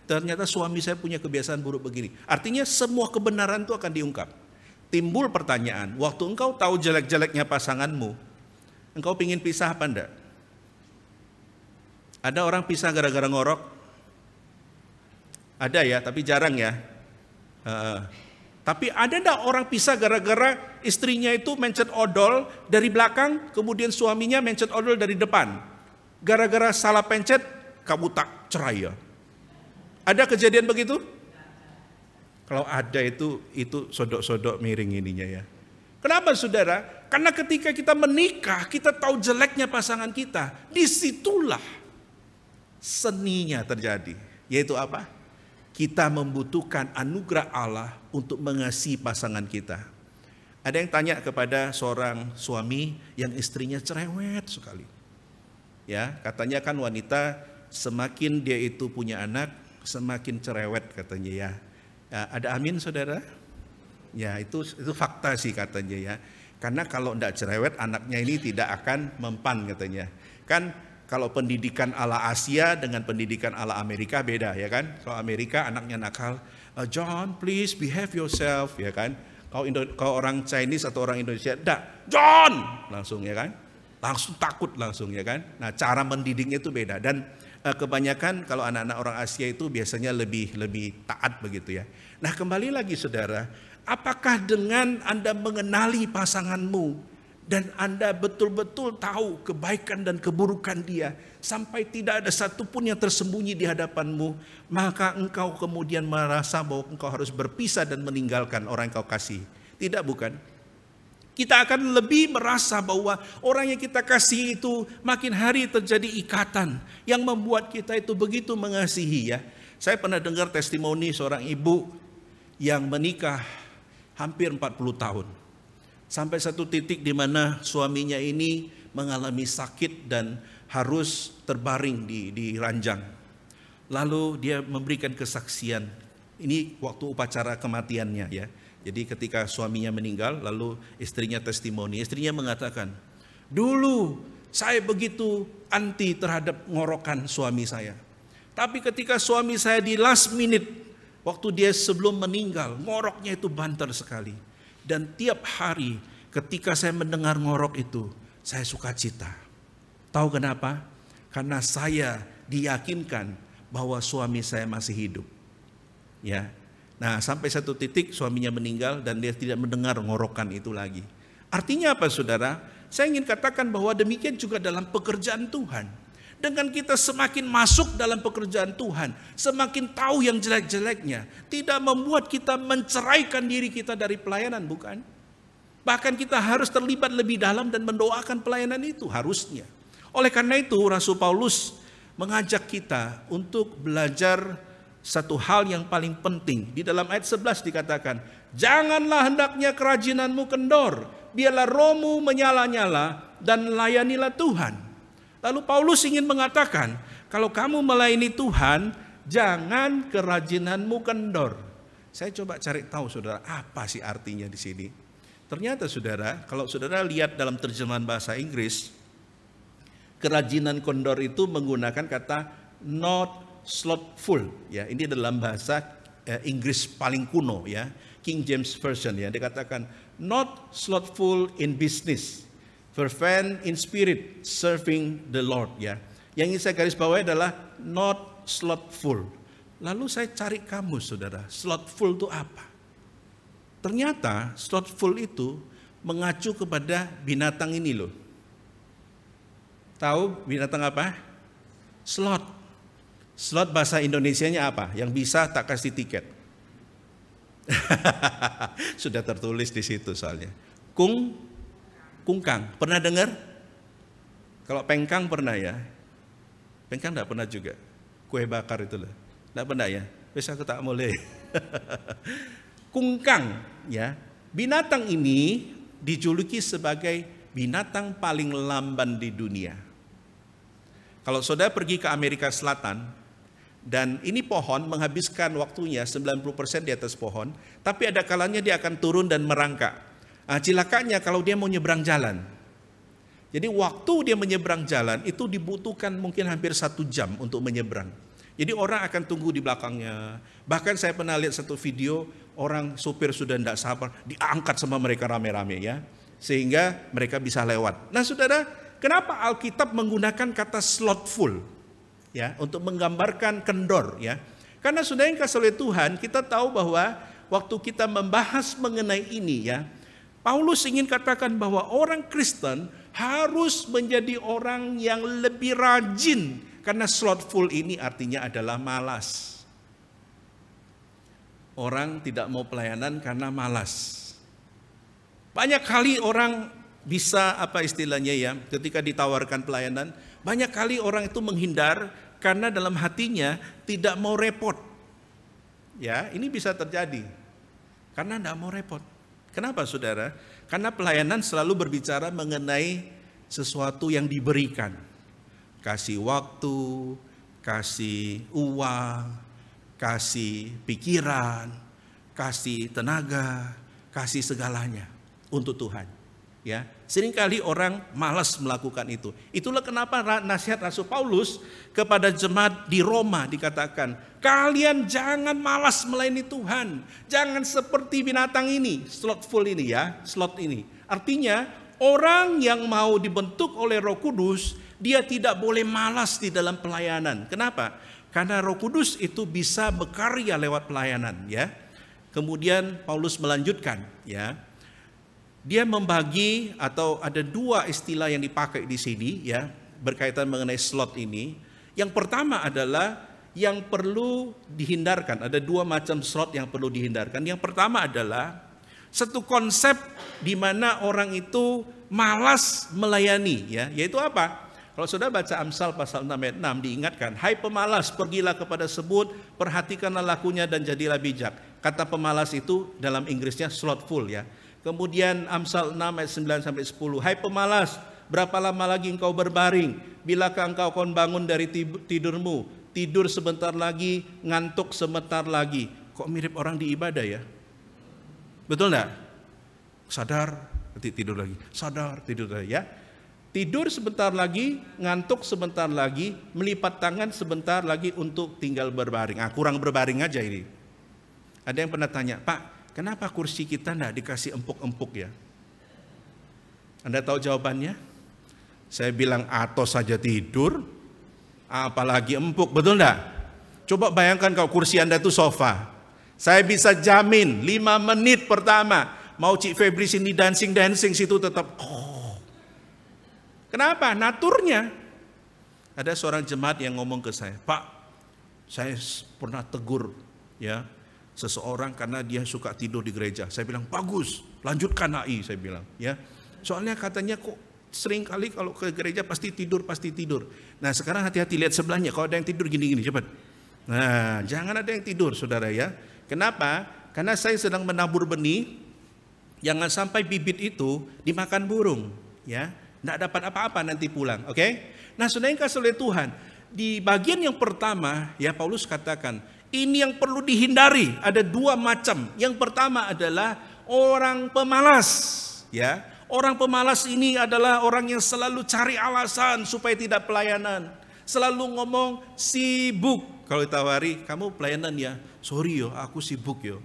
Ternyata suami saya punya kebiasaan buruk begini. Artinya semua kebenaran itu akan diungkap. Timbul pertanyaan, waktu engkau tahu jelek-jeleknya pasanganmu, engkau pingin pisah apa enggak? Ada orang pisah gara-gara ngorok? Ada ya, tapi jarang ya. Tapi ada enggak orang pisah gara-gara istrinya itu mencet odol dari belakang, kemudian suaminya mencet odol dari depan. Gara-gara salah pencet, kamu tak cerai ya. Ada kejadian begitu? Kalau ada itu sodok-sodok miring ininya ya. Kenapa saudara? Karena ketika kita menikah, kita tahu jeleknya pasangan kita. Disitulah seninya terjadi. Yaitu apa? Kita membutuhkan anugerah Allah untuk mengasihi pasangan kita. Ada yang tanya kepada seorang suami yang istrinya cerewet sekali. Ya, katanya kan wanita semakin dia itu punya anak, semakin cerewet katanya ya. Ada amin saudara? Ya, itu fakta sih katanya ya. Karena kalau tidak cerewet anaknya ini tidak akan mempan katanya. Kan kalau pendidikan ala Asia dengan pendidikan ala Amerika beda ya kan. Kalau Amerika anaknya nakal, John please behave yourself ya kan. Kalau orang Chinese atau orang Indonesia, John langsung ya kan. Langsung takut langsung ya kan. Nah, cara mendidiknya itu beda. Dan kebanyakan kalau anak-anak orang Asia itu biasanya lebih taat begitu ya. Nah, kembali lagi saudara, apakah dengan Anda mengenali pasanganmu dan Anda betul-betul tahu kebaikan dan keburukan dia, sampai tidak ada satupun yang tersembunyi di hadapanmu, maka engkau kemudian merasa bahwa engkau harus berpisah dan meninggalkan orang yang kau kasih? Tidak, bukan? Kita akan lebih merasa bahwa orang yang kita kasih itu makin hari terjadi ikatan yang membuat kita itu begitu mengasihi ya. Saya pernah dengar testimoni seorang ibu yang menikah hampir 40 tahun. Sampai satu titik di mana suaminya ini mengalami sakit dan harus terbaring di ranjang. Lalu dia memberikan kesaksian. Ini waktu upacara kematiannya ya. Jadi ketika suaminya meninggal, lalu istrinya testimoni. Istrinya mengatakan, dulu saya begitu anti terhadap ngorokan suami saya. Tapi ketika suami saya di last minute, waktu dia sebelum meninggal, ngoroknya itu banter sekali. Dan tiap hari ketika saya mendengar ngorok itu, saya sukacita. Tahu kenapa? Karena saya diyakinkan bahwa suami saya masih hidup. Ya. Nah, sampai satu titik suaminya meninggal dan dia tidak mendengar ngorokan itu lagi. Artinya apa saudara? Saya ingin katakan bahwa demikian juga dalam pekerjaan Tuhan. Dengan kita semakin masuk dalam pekerjaan Tuhan, semakin tahu yang jelek-jeleknya, tidak membuat kita menceraikan diri kita dari pelayanan, bukan? Bahkan kita harus terlibat lebih dalam dan mendoakan pelayanan itu, harusnya. Oleh karena itu Rasul Paulus mengajak kita untuk belajar satu hal yang paling penting. Di dalam ayat 11 dikatakan, janganlah hendaknya kerajinanmu kendor, biarlah rohmu menyala-nyala dan layanilah Tuhan. Lalu Paulus ingin mengatakan, kalau kamu melayani Tuhan, jangan kerajinanmu kendor. Saya coba cari tahu saudara, apa sih artinya di sini? Ternyata saudara, kalau saudara lihat dalam terjemahan bahasa Inggris, kerajinan kendor itu menggunakan kata not slothful. Ya, ini dalam bahasa Inggris paling kuno, ya, King James Version. Ya, dikatakan not slothful in business, fervent in spirit, serving the Lord. Ya, yang ingin saya garis bawahi adalah not slothful. Lalu saya cari kamus, saudara, slothful itu apa? Ternyata slothful itu mengacu kepada binatang ini loh. Tahu binatang apa? Sloth. Sloth bahasa Indonesianya apa? Yang bisa tak kasih tiket. Sudah tertulis di situ soalnya. Kungkang, pernah dengar? Kalau pengkang pernah ya? Pengkang enggak pernah juga. Kue bakar itu loh. Enggak pernah ya? Bisa aku tak boleh. Kungkang, ya. Binatang ini dijuluki sebagai binatang paling lamban di dunia. Kalau saudara pergi ke Amerika Selatan, dan ini pohon menghabiskan waktunya 90% di atas pohon, tapi ada kalanya dia akan turun dan merangkak. Cilakanya kalau dia mau nyebrang jalan. Jadi waktu dia menyeberang jalan itu dibutuhkan mungkin hampir 1 jam untuk menyeberang. Jadi orang akan tunggu di belakangnya. Bahkan saya pernah lihat satu video, orang supir sudah tidak sabar, diangkat sama mereka rame-rame ya, sehingga mereka bisa lewat. Nah saudara, kenapa Alkitab menggunakan kata slothful? Ya, untuk menggambarkan kendor ya. Karena saudara yang kasih oleh Tuhan, kita tahu bahwa waktu kita membahas mengenai ini ya, Paulus ingin katakan bahwa orang Kristen harus menjadi orang yang lebih rajin, karena slothful ini artinya adalah malas. Orang tidak mau pelayanan karena malas. Banyak kali orang bisa apa istilahnya ya, ketika ditawarkan pelayanan, banyak kali orang itu menghindar karena dalam hatinya tidak mau repot. Ya, ini bisa terjadi karena tidak mau repot. Kenapa saudara? Karena pelayanan selalu berbicara mengenai sesuatu yang diberikan. Kasih waktu, kasih uang, kasih pikiran, kasih tenaga, kasih segalanya untuk Tuhan. Ya, seringkali orang malas melakukan itu. Itulah kenapa nasihat Rasul Paulus kepada jemaat di Roma dikatakan, kalian jangan malas melayani Tuhan. Jangan seperti binatang ini, slothful ini ya, sloth ini. Artinya orang yang mau dibentuk oleh Roh Kudus, dia tidak boleh malas di dalam pelayanan. Kenapa? Karena Roh Kudus itu bisa berkarya lewat pelayanan ya. Kemudian Paulus melanjutkan ya. Dia membagi atau ada 2 istilah yang dipakai di sini ya, berkaitan mengenai sloth ini. Yang pertama adalah yang perlu dihindarkan. Ada 2 macam sloth yang perlu dihindarkan. Yang pertama adalah satu konsep di mana orang itu malas melayani ya, yaitu apa? Kalau saudara baca Amsal pasal 6 ayat 6 diingatkan, hai pemalas, pergilah kepada sebut, perhatikanlah lakunya dan jadilah bijak. Kata pemalas itu dalam Inggrisnya slothful ya. Kemudian Amsal 6 ayat 9 sampai 10. Hai pemalas, berapa lama lagi engkau berbaring? Bilakah engkau akan bangun dari tidurmu? Tidur sebentar lagi, ngantuk sebentar lagi. Kok mirip orang di ibadah ya? Betul enggak? Sadar, tidur lagi. Sadar, tidur lagi ya. Tidur sebentar lagi, ngantuk sebentar lagi, melipat tangan sebentar lagi untuk tinggal berbaring. Kurang berbaring aja ini. Ada yang pernah tanya, Pak, kenapa kursi kita enggak dikasih empuk-empuk ya? Anda tahu jawabannya? Saya bilang atau saja tidur, apalagi empuk, betul enggak? Coba bayangkan kalau kursi Anda itu sofa. Saya bisa jamin 5 menit pertama, Mau Cik Febri sini dancing situ tetap. Kenapa? Naturnya. Ada seorang jemaat yang ngomong ke saya, Pak, saya pernah tegur ya seseorang karena dia suka tidur di gereja. Saya bilang, bagus, lanjutkan AI, saya bilang. Ya, soalnya katanya kok sering kali kalau ke gereja pasti tidur. Nah sekarang hati-hati lihat sebelahnya, kalau ada yang tidur gini-gini, cepat. Nah jangan ada yang tidur saudara ya. Kenapa? Karena saya sedang menabur benih, jangan sampai bibit itu dimakan burung. Ya, tidak dapat apa-apa nanti pulang, oke? Nah saudara yang kasih oleh Tuhan, di bagian yang pertama ya Paulus katakan, ini yang perlu dihindari, ada dua macam. Yang pertama adalah orang pemalas, ya. Orang pemalas ini adalah orang yang selalu cari alasan supaya tidak pelayanan. Selalu ngomong sibuk. Kalau ditawari, kamu pelayanan ya? Sorry yo, aku sibuk yo.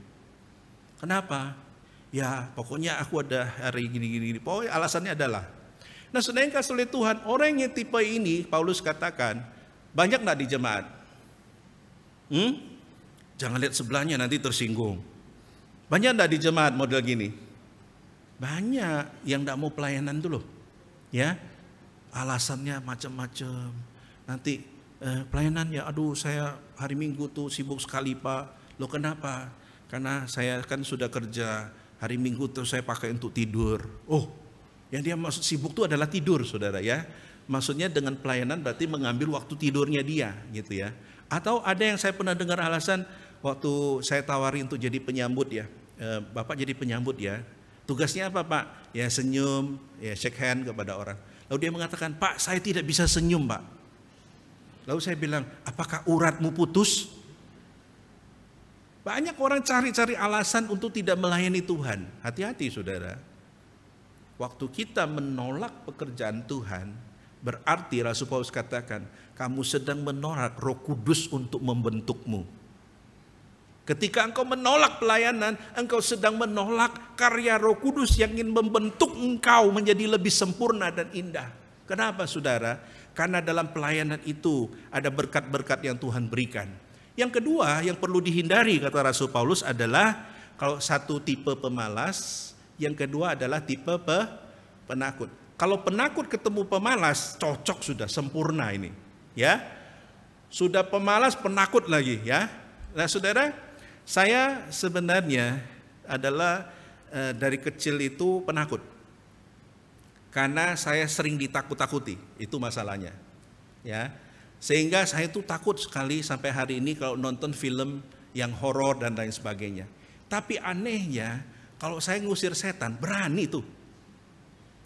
Kenapa? Ya pokoknya aku ada hari gini. Pokoknya alasannya adalah. Nah saudara yang kasih oleh Tuhan, orang yang tipe ini, Paulus katakan, banyak gak di jemaat? Jangan lihat sebelahnya nanti tersinggung. Banyak gak di jemaat model gini? Banyak yang gak mau pelayanan tuh loh. Ya, alasannya macam-macam. Nanti pelayanan ya, aduh saya hari Minggu tuh sibuk sekali Pak. Loh kenapa? Karena saya kan sudah kerja, hari Minggu tuh saya pakai untuk tidur. Oh, yang dia maksud sibuk itu adalah tidur saudara ya. Maksudnya dengan pelayanan berarti mengambil waktu tidurnya dia gitu ya. Atau ada yang saya pernah dengar alasan waktu saya tawari untuk jadi penyambut ya. Bapak jadi penyambut ya. Tugasnya apa Pak? Ya senyum, ya shake hand kepada orang. Lalu dia mengatakan, Pak saya tidak bisa senyum Pak. Lalu saya bilang, apakah uratmu putus? Banyak orang cari-cari alasan untuk tidak melayani Tuhan. Hati-hati saudara. Waktu kita menolak pekerjaan Tuhan, berarti Rasul Paulus katakan, kamu sedang menolak Roh Kudus untuk membentukmu. Ketika engkau menolak pelayanan, engkau sedang menolak karya Roh Kudus yang ingin membentuk engkau menjadi lebih sempurna dan indah. Kenapa saudara? Karena dalam pelayanan itu ada berkat-berkat yang Tuhan berikan. Yang kedua yang perlu dihindari kata Rasul Paulus adalah, kalau satu tipe pemalas, yang kedua adalah tipe penakut. Kalau penakut ketemu pemalas, cocok sudah, sempurna ini. Ya, sudah pemalas, penakut lagi ya. Nah saudara, saya sebenarnya adalah dari kecil itu penakut. Karena saya sering ditakut-takuti, itu masalahnya. Ya, sehingga saya itu takut sekali sampai hari ini kalau nonton film yang horor dan lain sebagainya. Tapi anehnya, kalau saya ngusir setan, berani tuh.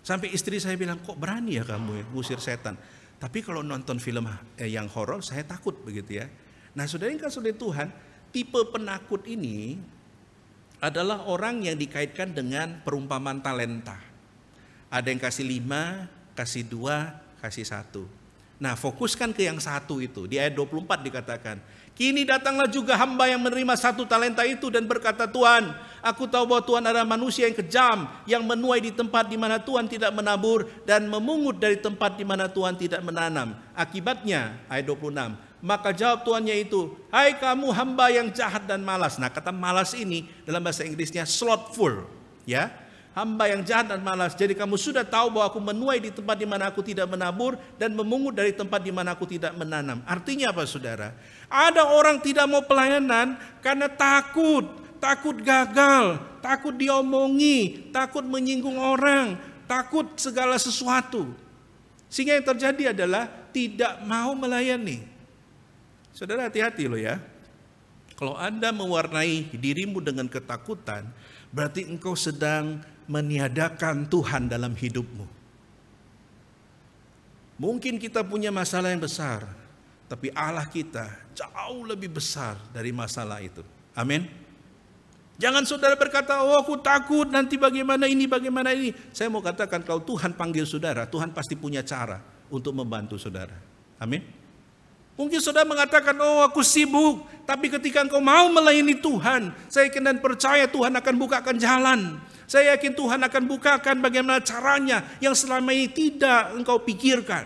Sampai istri saya bilang, kok berani ya kamu ya ngusir setan. Tapi kalau nonton film yang horor, saya takut begitu ya. Nah saudara yang kasih oleh Tuhan, tipe penakut ini adalah orang yang dikaitkan dengan perumpamaan talenta. Ada yang kasih 5, kasih 2, kasih 1. Nah fokuskan ke yang 1 itu. Di ayat 24 dikatakan, kini datanglah juga hamba yang menerima 1 talenta itu dan berkata, Tuhan, aku tahu bahwa Tuhan adalah manusia yang kejam, yang menuai di tempat di mana Tuhan tidak menabur dan memungut dari tempat di mana Tuhan tidak menanam. Akibatnya, ayat 26, maka jawab tuannya itu, hai kamu hamba yang jahat dan malas. Nah kata malas ini dalam bahasa Inggrisnya slothful, ya. Hamba yang jahat dan malas. Jadi kamu sudah tahu bahwa aku menuai di tempat di mana aku tidak menabur dan memungut dari tempat di mana aku tidak menanam. Artinya apa saudara? Ada orang tidak mau pelayanan karena takut gagal, takut diomongi, takut menyinggung orang, takut segala sesuatu. Sehingga yang terjadi adalah tidak mau melayani. Saudara hati-hati loh ya. Kalau Anda mewarnai dirimu dengan ketakutan, berarti engkau sedang meniadakan Tuhan dalam hidupmu. Mungkin kita punya masalah yang besar, tapi Allah kita jauh lebih besar dari masalah itu. Amin. Jangan saudara berkata, oh aku takut nanti bagaimana ini. Saya mau katakan, kalau Tuhan panggil saudara, Tuhan pasti punya cara untuk membantu saudara. Amin. Mungkin saudara mengatakan, oh aku sibuk. Tapi ketika engkau mau melayani Tuhan, saya yakin dan percaya Tuhan akan bukakan jalan. Saya yakin Tuhan akan bukakan bagaimana caranya yang selama ini tidak engkau pikirkan.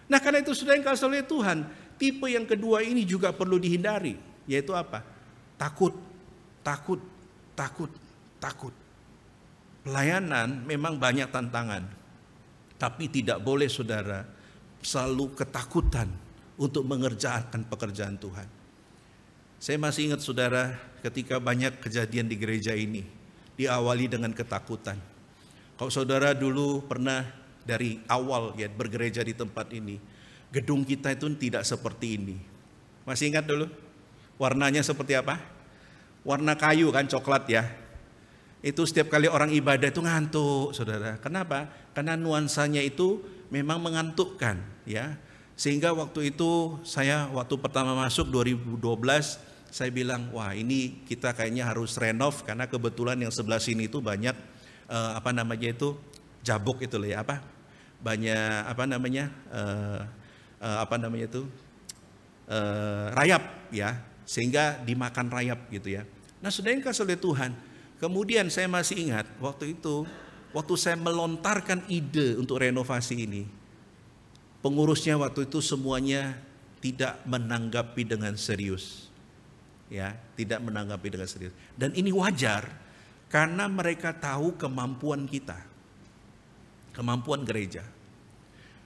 Nah karena itu saudara yang kasih oleh Tuhan, tipe yang kedua ini juga perlu dihindari. Yaitu apa? Takut. pelayanan memang banyak tantangan, tapi tidak boleh saudara selalu ketakutan untuk mengerjakan pekerjaan Tuhan. Saya masih ingat saudara, ketika banyak kejadian di gereja ini diawali dengan ketakutan. Kalau saudara dulu pernah dari awal ya bergereja di tempat ini, gedung kita itu tidak seperti ini. Masih ingat dulu? Warnanya seperti apa? Warna kayu kan, coklat ya. Itu setiap kali orang ibadah itu ngantuk, saudara. Kenapa? Karena nuansanya itu memang mengantukkan, ya. Sehingga waktu itu saya waktu pertama masuk 2012, saya bilang, wah ini kita kayaknya harus renov karena kebetulan yang sebelah sini itu banyak jabuk itu loh ya, banyak rayap ya, sehingga dimakan rayap gitu ya. Nah, saudara yang kasih oleh Tuhan, kemudian saya masih ingat waktu itu, waktu saya melontarkan ide untuk renovasi ini, pengurusnya waktu itu semuanya tidak menanggapi dengan serius. Ya, tidak menanggapi dengan serius. Dan ini wajar karena mereka tahu kemampuan kita. Kemampuan gereja.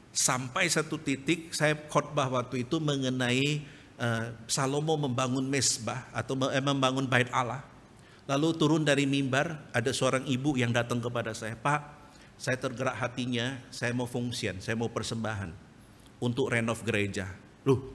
Sampai satu titik saya khotbah waktu itu mengenai Salomo membangun mezbah atau membangun bait Allah. Lalu turun dari mimbar, ada seorang ibu yang datang kepada saya, "Pak, saya tergerak hatinya, saya mau fungsian, saya mau persembahan untuk renov gereja." Loh,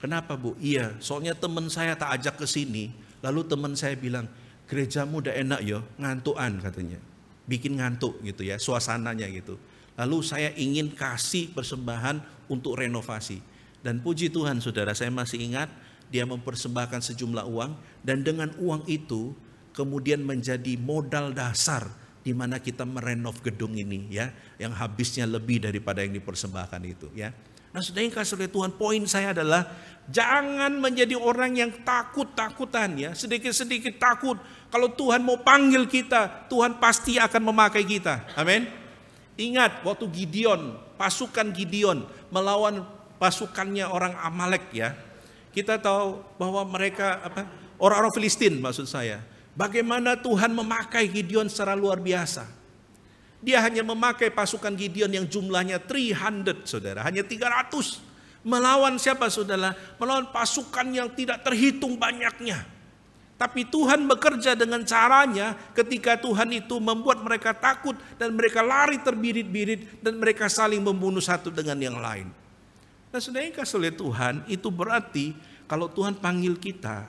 kenapa Bu? Iya, soalnya teman saya tak ajak ke sini. Lalu teman saya bilang, "Gerejamu udah enak ya, ngantukan," katanya. Bikin ngantuk gitu ya, suasananya gitu. Lalu saya ingin kasih persembahan untuk renovasi. Dan puji Tuhan saudara, saya masih ingat dia mempersembahkan sejumlah uang. Dan dengan uang itu kemudian menjadi modal dasar di mana kita merenov gedung ini ya, yang habisnya lebih daripada yang dipersembahkan itu ya. Nah, saudara yang kasih oleh Tuhan, poin saya adalah jangan menjadi orang yang takut-takutan ya, sedikit-sedikit takut. Kalau Tuhan mau panggil kita, Tuhan pasti akan memakai kita. Amin. Ingat waktu Gideon, pasukan Gideon melawan pasukannya orang Amalek ya. Kita tahu bahwa mereka orang-orang Filistin maksud saya. Bagaimana Tuhan memakai Gideon secara luar biasa. Dia hanya memakai pasukan Gideon yang jumlahnya 300 saudara, hanya 300. Melawan siapa saudara? Melawan pasukan yang tidak terhitung banyaknya. Tapi Tuhan bekerja dengan caranya ketika Tuhan itu membuat mereka takut dan mereka lari terbirit-birit dan mereka saling membunuh satu dengan yang lain. Nah, saudara yang kasih oleh Tuhan, itu berarti kalau Tuhan panggil kita,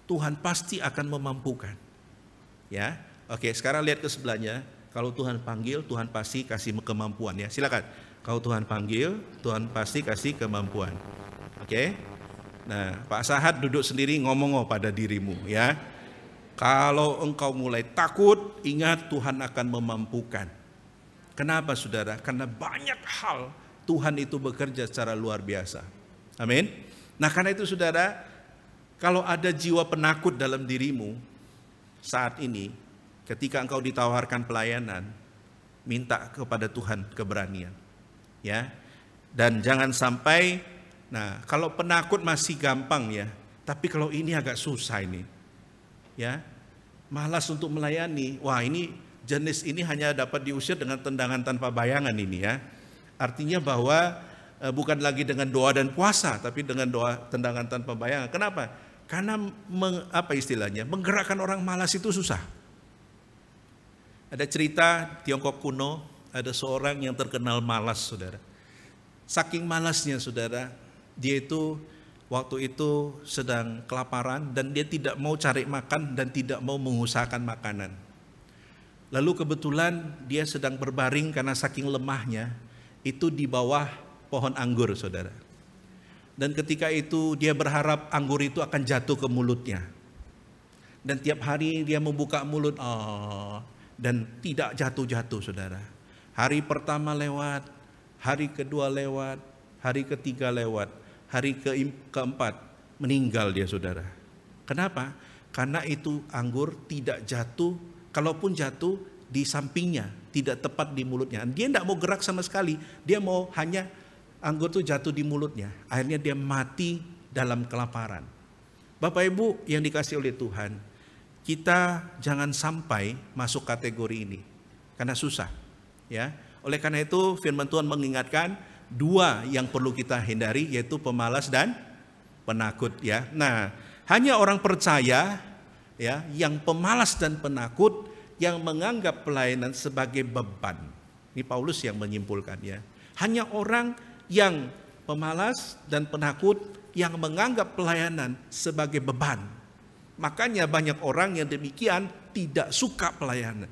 Tuhan pasti akan memampukan. Ya, oke, sekarang lihat ke sebelahnya. Kalau Tuhan panggil, Tuhan pasti kasih kemampuan ya. Silakan. Kalau Tuhan panggil, Tuhan pasti kasih kemampuan. Oke. Nah, Pak Sahat duduk sendiri ngomong pada dirimu ya. Kalau engkau mulai takut, ingat Tuhan akan memampukan. Kenapa saudara? Karena banyak hal Tuhan itu bekerja secara luar biasa. Amin. Nah, karena itu saudara, kalau ada jiwa penakut dalam dirimu saat ini, ketika engkau ditawarkan pelayanan, minta kepada Tuhan keberanian. Ya. Dan jangan sampai, nah, kalau penakut masih gampang ya, tapi kalau ini agak susah ini. Ya. Malas untuk melayani. Wah, ini jenis ini hanya dapat diusir dengan tendangan tanpa bayangan ini ya. Artinya bahwa bukan lagi dengan doa dan puasa, tapi dengan doa tendangan tanpa bayangan. Kenapa? Karena menggerakkan orang malas itu susah. Ada cerita Tiongkok kuno, ada seorang yang terkenal malas saudara. Saking malasnya saudara, dia itu waktu itu sedang kelaparan dan dia tidak mau cari makan dan tidak mau mengusahakan makanan. Lalu kebetulan dia sedang berbaring karena saking lemahnya, itu di bawah pohon anggur saudara. Dan ketika itu dia berharap anggur itu akan jatuh ke mulutnya. Dan tiap hari dia membuka mulut, dan tidak jatuh-jatuh saudara. Hari pertama lewat, hari kedua lewat, hari ketiga lewat, hari keempat meninggal dia saudara. Kenapa? Karena itu anggur tidak jatuh, kalaupun jatuh di sampingnya, tidak tepat di mulutnya. Dia tidak mau gerak sama sekali, dia mau hanya anggur itu jatuh di mulutnya. Akhirnya dia mati dalam kelaparan. Bapak Ibu yang dikasih oleh Tuhan, kita jangan sampai masuk kategori ini. karena susah. Ya, oleh karena itu firman Tuhan mengingatkan dua yang perlu kita hindari, yaitu pemalas dan penakut. Ya, nah hanya orang percaya ya yang pemalas dan penakut, yang menganggap pelayanan sebagai beban. Ini Paulus yang menyimpulkan ya. Hanya orang yang pemalas dan penakut yang menganggap pelayanan sebagai beban. Makanya banyak orang yang demikian tidak suka pelayanan.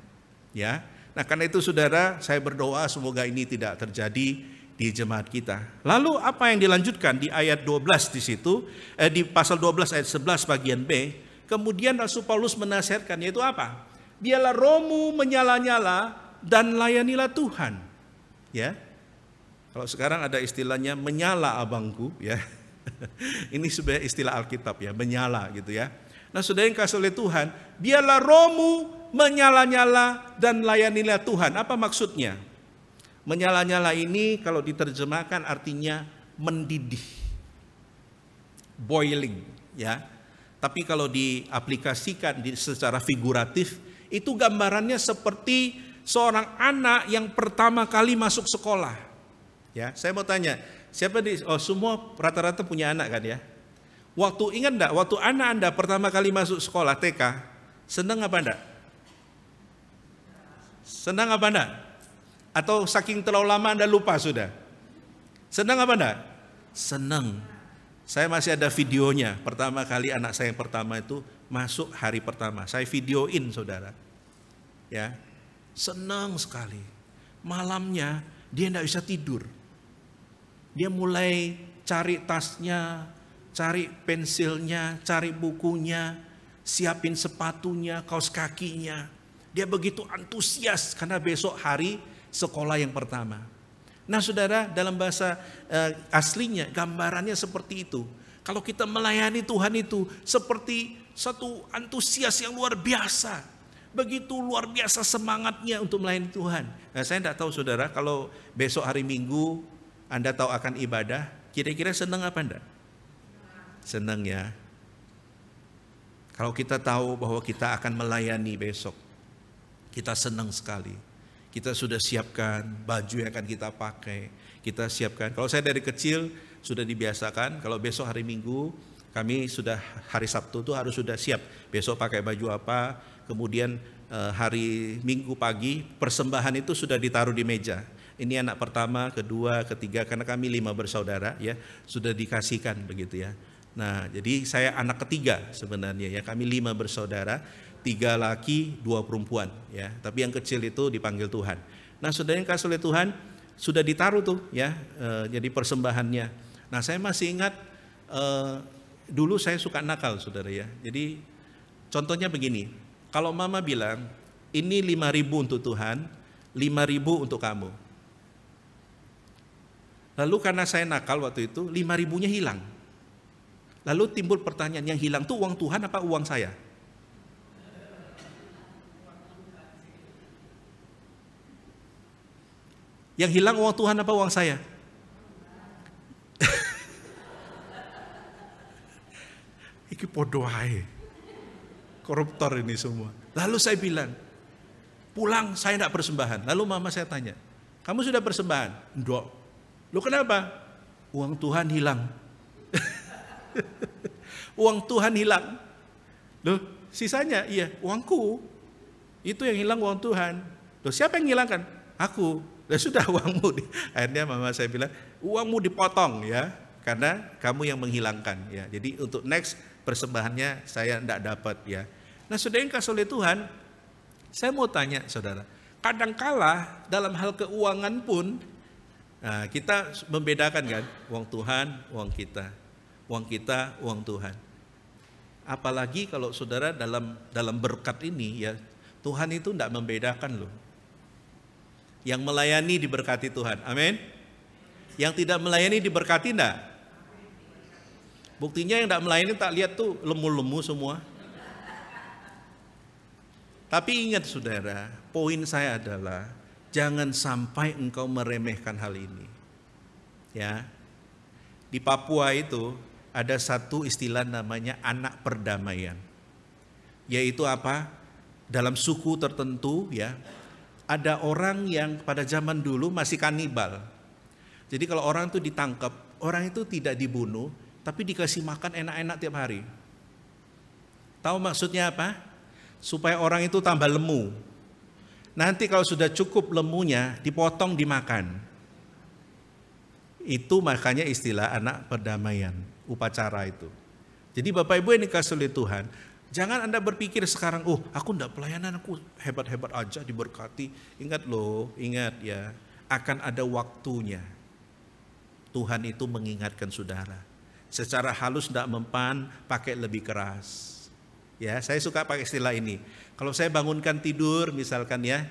Ya. Nah, karena itu saudara, saya berdoa semoga ini tidak terjadi di jemaat kita. Lalu apa yang dilanjutkan di ayat 12 di situ, di pasal 12 ayat 11 bagian B, kemudian Rasul Paulus menasihatkan, yaitu apa? Biarlah rohmu menyala-nyala dan layanilah Tuhan. Ya. Kalau sekarang ada istilahnya menyala abangku, ya. Ini sebenarnya istilah Alkitab ya, menyala gitu ya. Nah, saudara yang kasih oleh Tuhan, biarlah rohmu menyala-nyala dan layanilah Tuhan. Apa maksudnya? Menyala-nyala ini kalau diterjemahkan artinya mendidih, boiling, ya. Tapi kalau diaplikasikan secara figuratif, itu gambarannya seperti seorang anak yang pertama kali masuk sekolah. Ya, saya mau tanya, siapa semua rata-rata punya anak kan ya? Waktu ingat enggak, waktu anak Anda pertama kali masuk sekolah TK, senang apa enggak? Senang apa enggak? Atau saking terlalu lama Anda lupa sudah? Senang apa enggak? Senang. Saya masih ada videonya, pertama kali anak saya yang pertama itu masuk hari pertama. Saya videoin saudara. Ya, senang sekali. Malamnya dia tidak bisa tidur. Dia mulai cari tasnya, cari pensilnya, cari bukunya, siapin sepatunya, kaos kakinya. Dia begitu antusias karena besok hari sekolah yang pertama. Nah saudara, dalam bahasa aslinya gambarannya seperti itu. Kalau kita melayani Tuhan itu seperti satu antusias yang luar biasa. Begitu luar biasa semangatnya untuk melayani Tuhan. Nah, saya tidak tahu saudara, kalau besok hari Minggu Anda tahu akan ibadah, kira-kira senang apa enggak? Senang ya. Kalau kita tahu bahwa kita akan melayani besok, kita senang sekali. Kita sudah siapkan baju yang akan kita pakai, kita siapkan. Kalau saya dari kecil sudah dibiasakan, kalau besok hari Minggu, kami sudah hari Sabtu itu harus sudah siap. Besok pakai baju apa, kemudian hari Minggu pagi persembahan itu sudah ditaruh di meja. Ini anak pertama, kedua, ketiga, karena kami 5 bersaudara ya, sudah dikasihkan begitu ya. Nah, jadi saya anak ketiga sebenarnya ya, kami 5 bersaudara, 3 laki, 2 perempuan ya. Tapi yang kecil itu dipanggil Tuhan. Nah, saudara yang kasih oleh Tuhan sudah ditaruh tuh ya, jadi persembahannya. Nah, saya masih ingat dulu saya suka nakal saudara ya. Jadi contohnya begini, kalau mama bilang ini 5.000 untuk Tuhan, 5.000 untuk kamu. Lalu karena saya nakal waktu itu, 5.000-nya hilang. Lalu timbul pertanyaan, yang hilang tuh uang Tuhan apa uang saya? Yang hilang uang Tuhan apa uang saya? Iki podo ae. Koruptor ini semua. Lalu saya bilang, pulang saya tidak persembahan. Lalu mama saya tanya, kamu sudah persembahan? Enggak. Lu kenapa? Uang Tuhan hilang. Uang Tuhan hilang. Loh, sisanya iya uangku. Itu yang hilang uang Tuhan. Loh, siapa yang hilangkan? Aku. Ya sudah uangmu. Akhirnya mama saya bilang, uangmu dipotong ya, karena kamu yang menghilangkan ya. Jadi untuk next persembahannya saya tidak dapat ya. Nah, saudara yang kasih oleh Tuhan, saya mau tanya saudara, kadangkala dalam hal keuangan pun kita membedakan kan, uang Tuhan, uang kita. Uang kita, uang Tuhan. Apalagi kalau saudara dalam berkat ini ya, Tuhan itu tidak membedakan loh. Yang melayani diberkati Tuhan, amin. Yang tidak melayani diberkati enggak? Buktinya yang tidak melayani tak lihat tuh lemu-lemu semua. Tapi ingat saudara, poin saya adalah jangan sampai engkau meremehkan hal ini. Ya. Di Papua itu ada satu istilah namanya anak perdamaian. Yaitu apa? Dalam suku tertentu ya, ada orang yang pada zaman dulu masih kanibal. Jadi kalau orang itu ditangkap, orang itu tidak dibunuh, tapi dikasih makan enak-enak tiap hari. Tahu maksudnya apa? Supaya orang itu tambah lemu. Nanti kalau sudah cukup lemunya, dipotong dimakan. Itu makanya istilah anak perdamaian, upacara itu. Jadi Bapak Ibu yang dikasihi oleh Tuhan, jangan Anda berpikir sekarang, oh aku enggak pelayanan, aku hebat-hebat aja diberkati. Ingat loh, ingat ya, akan ada waktunya. Tuhan itu mengingatkan saudara. Secara halus enggak mempan, pakai lebih keras. Ya, saya suka pakai istilah ini. Kalau saya bangunkan tidur misalkan ya,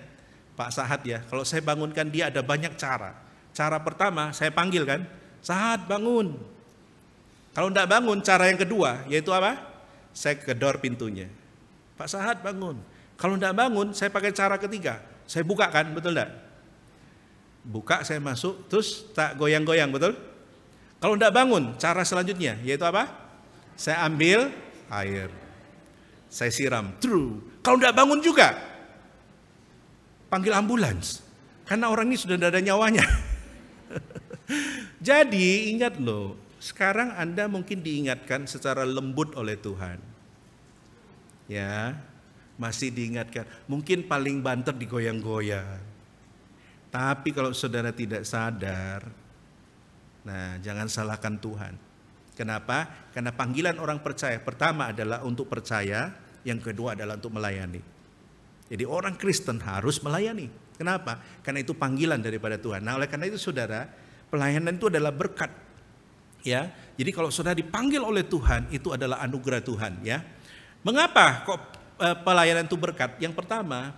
Pak Sahat ya, kalau saya bangunkan dia ada banyak cara. Cara pertama saya panggil kan, Sahat bangun. Kalau enggak bangun, cara yang kedua yaitu apa? Saya gedor pintunya. Pak Sahat bangun. Kalau enggak bangun, saya pakai cara ketiga. Saya buka kan, betul enggak? Buka, saya masuk, terus tak goyang-goyang, betul? Kalau enggak bangun, cara selanjutnya yaitu apa? Saya ambil air. Saya siram. True. Kalau enggak bangun juga, panggil ambulans. Karena orang ini sudah tidak ada nyawanya. Jadi ingat loh, sekarang Anda mungkin diingatkan secara lembut oleh Tuhan. Ya, masih diingatkan. Mungkin paling banter digoyang-goyang. Tapi kalau saudara tidak sadar, nah jangan salahkan Tuhan. Kenapa? Karena panggilan orang percaya pertama adalah untuk percaya, yang kedua adalah untuk melayani. Jadi orang Kristen harus melayani. Kenapa? Karena itu panggilan daripada Tuhan. Nah oleh karena itu saudara, pelayanan itu adalah berkat. Ya, jadi kalau saudara dipanggil oleh Tuhan, itu adalah anugerah Tuhan. Ya, mengapa kok pelayanan itu berkat? Yang pertama,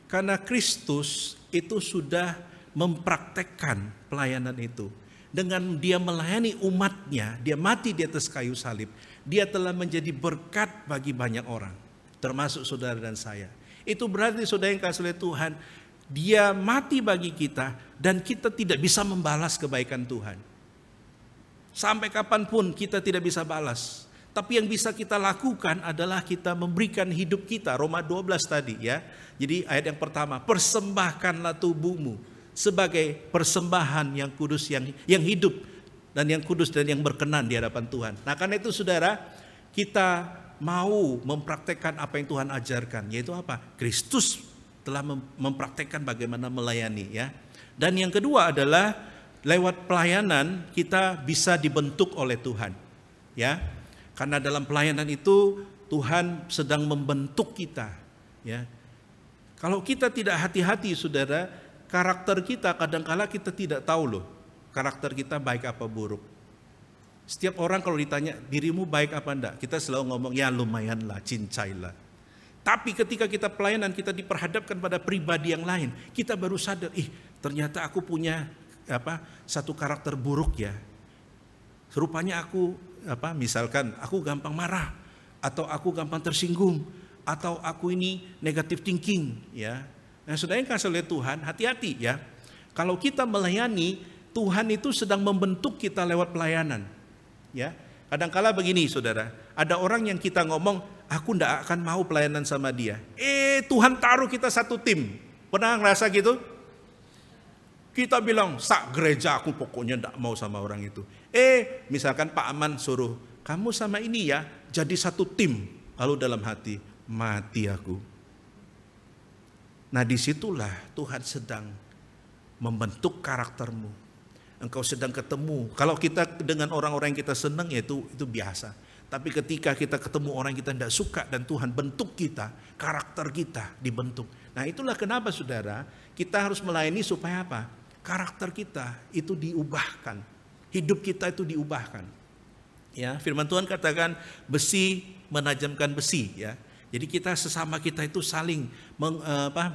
karena Kristus itu sudah mempraktekkan pelayanan itu. Dengan dia melayani umatnya, dia mati di atas kayu salib, dia telah menjadi berkat bagi banyak orang, termasuk saudara dan saya. Itu berarti saudara yang kasih oleh Tuhan, dia mati bagi kita dan kita tidak bisa membalas kebaikan Tuhan. Sampai kapanpun kita tidak bisa balas. Tapi yang bisa kita lakukan adalah kita memberikan hidup kita. Roma 12 tadi ya. Jadi ayat yang pertama, persembahkanlah tubuhmu sebagai persembahan yang kudus, yang hidup dan yang kudus dan yang berkenan di hadapan Tuhan. Nah karena itu saudara, kita mau mempraktekkan apa yang Tuhan ajarkan, yaitu apa? Kristus telah mempraktekkan bagaimana melayani ya. Dan yang kedua adalah lewat pelayanan kita bisa dibentuk oleh Tuhan. Ya. Karena dalam pelayanan itu Tuhan sedang membentuk kita, ya. Kalau kita tidak hati-hati saudara, karakter kita kadang-kala kita tidak tahu loh, karakter kita baik apa buruk. Setiap orang kalau ditanya dirimu baik apa enggak, kita selalu ngomong ya lumayan lah, cincai lah. Tapi ketika kita pelayanan, kita diperhadapkan pada pribadi yang lain, kita baru sadar, ternyata aku punya satu karakter buruk ya. Rupanya aku misalkan aku gampang marah, atau aku gampang tersinggung, atau aku ini negative thinking ya. Nah, saudara yang kasih oleh Tuhan, hati-hati ya. Kalau kita melayani, Tuhan itu sedang membentuk kita lewat pelayanan. Ya. Kadang-kala begini saudara, ada orang yang kita ngomong, aku ndak akan mau pelayanan sama dia. Tuhan taruh kita satu tim. Pernah ngerasa gitu? Kita bilang, sak gereja aku pokoknya ndak mau sama orang itu. Misalkan Pak Aman suruh, kamu sama ini ya, jadi satu tim. Lalu dalam hati, mati aku. Nah disitulah Tuhan sedang membentuk karaktermu. Engkau sedang ketemu. Kalau kita dengan orang-orang yang kita senang ya itu biasa. Tapi ketika kita ketemu orang yang kita tidak suka dan Tuhan bentuk kita, karakter kita dibentuk. Nah itulah kenapa saudara, kita harus melayani supaya apa? Karakter kita itu diubahkan. Hidup kita itu diubahkan. Ya, firman Tuhan katakan besi menajamkan besi ya. Jadi kita sesama kita itu saling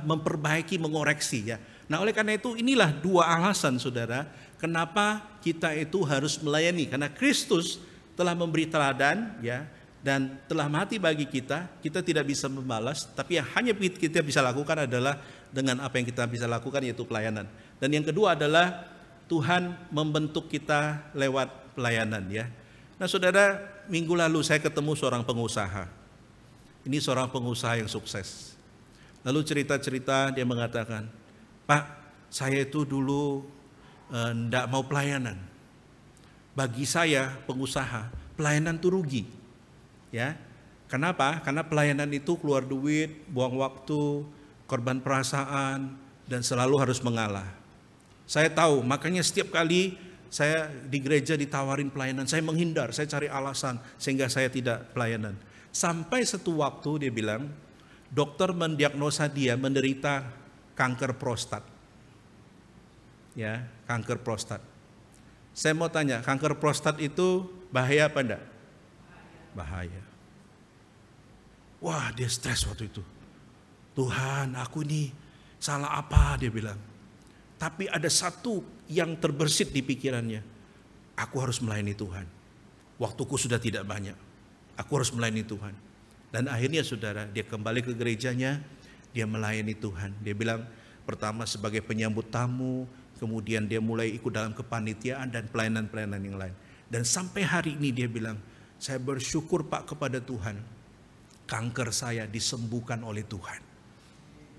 memperbaiki, mengoreksi ya. Nah oleh karena itu inilah dua alasan saudara, kenapa kita itu harus melayani. Karena Kristus telah memberi teladan ya, dan telah mati bagi kita, kita tidak bisa membalas. Tapi yang hanya kita bisa lakukan adalah dengan apa yang kita bisa lakukan, yaitu pelayanan. Dan yang kedua adalah Tuhan membentuk kita lewat pelayanan ya. Nah saudara, minggu lalu saya ketemu seorang pengusaha. Ini seorang pengusaha yang sukses. Lalu cerita-cerita dia mengatakan, Pak, saya itu dulu enggak mau pelayanan. Bagi saya pengusaha, pelayanan itu rugi. Ya. Kenapa? Karena pelayanan itu keluar duit, buang waktu, korban perasaan, dan selalu harus mengalah. Saya tahu, makanya setiap kali saya di gereja ditawarin pelayanan, saya menghindar, saya cari alasan sehingga saya tidak pelayanan. Sampai satu waktu dia bilang, dokter mendiagnosa dia menderita kanker prostat. Ya, kanker prostat. Saya mau tanya, kanker prostat itu bahaya apa enggak? Bahaya. Wah, dia stres waktu itu. Tuhan, aku ini salah apa, dia bilang. Tapi ada satu yang terbersit di pikirannya. Aku harus melayani Tuhan. Waktuku sudah tidak banyak. Aku harus melayani Tuhan. Dan akhirnya saudara, dia kembali ke gerejanya, dia melayani Tuhan. Dia bilang pertama sebagai penyambut tamu, kemudian dia mulai ikut dalam kepanitiaan dan pelayanan-pelayanan yang lain. Dan sampai hari ini dia bilang, saya bersyukur Pak kepada Tuhan, kanker saya disembuhkan oleh Tuhan.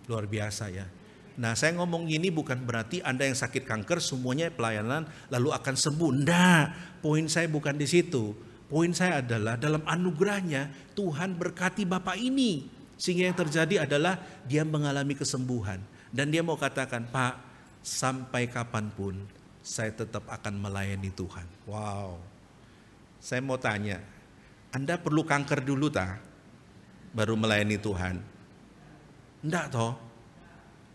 Luar biasa ya. Nah, saya ngomong gini bukan berarti Anda yang sakit kanker semuanya pelayanan lalu akan sembuh. Enggak, poin saya bukan di situ. Poin saya adalah dalam anugerahnya Tuhan berkati Bapak ini. Sehingga yang terjadi adalah dia mengalami kesembuhan. Dan dia mau katakan, Pak, sampai kapanpun saya tetap akan melayani Tuhan. Wow. Saya mau tanya, Anda perlu kanker dulu tak? Baru melayani Tuhan? Enggak toh.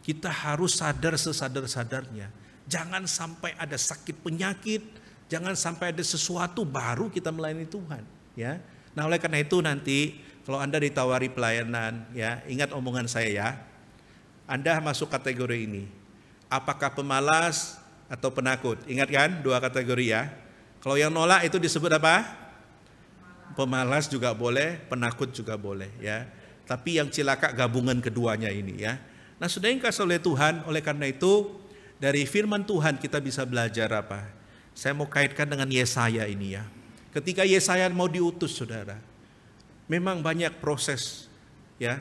Kita harus sadar sesadar-sadarnya. Jangan sampai ada sakit penyakit, jangan sampai ada sesuatu baru kita melayani Tuhan, ya. Nah, oleh karena itu nanti kalau Anda ditawari pelayanan, ya, ingat omongan saya ya. Anda masuk kategori ini. Apakah pemalas atau penakut? Ingat kan dua kategori ya. Kalau yang nolak itu disebut apa? Pemalas juga boleh, penakut juga boleh, ya. Tapi yang cilaka gabungan keduanya ini, ya. Nah, sudah yang kasih oleh Tuhan, oleh karena itu dari firman Tuhan kita bisa belajar apa? Saya mau kaitkan dengan Yesaya ini ya. Ketika Yesaya mau diutus, saudara, memang banyak proses, ya.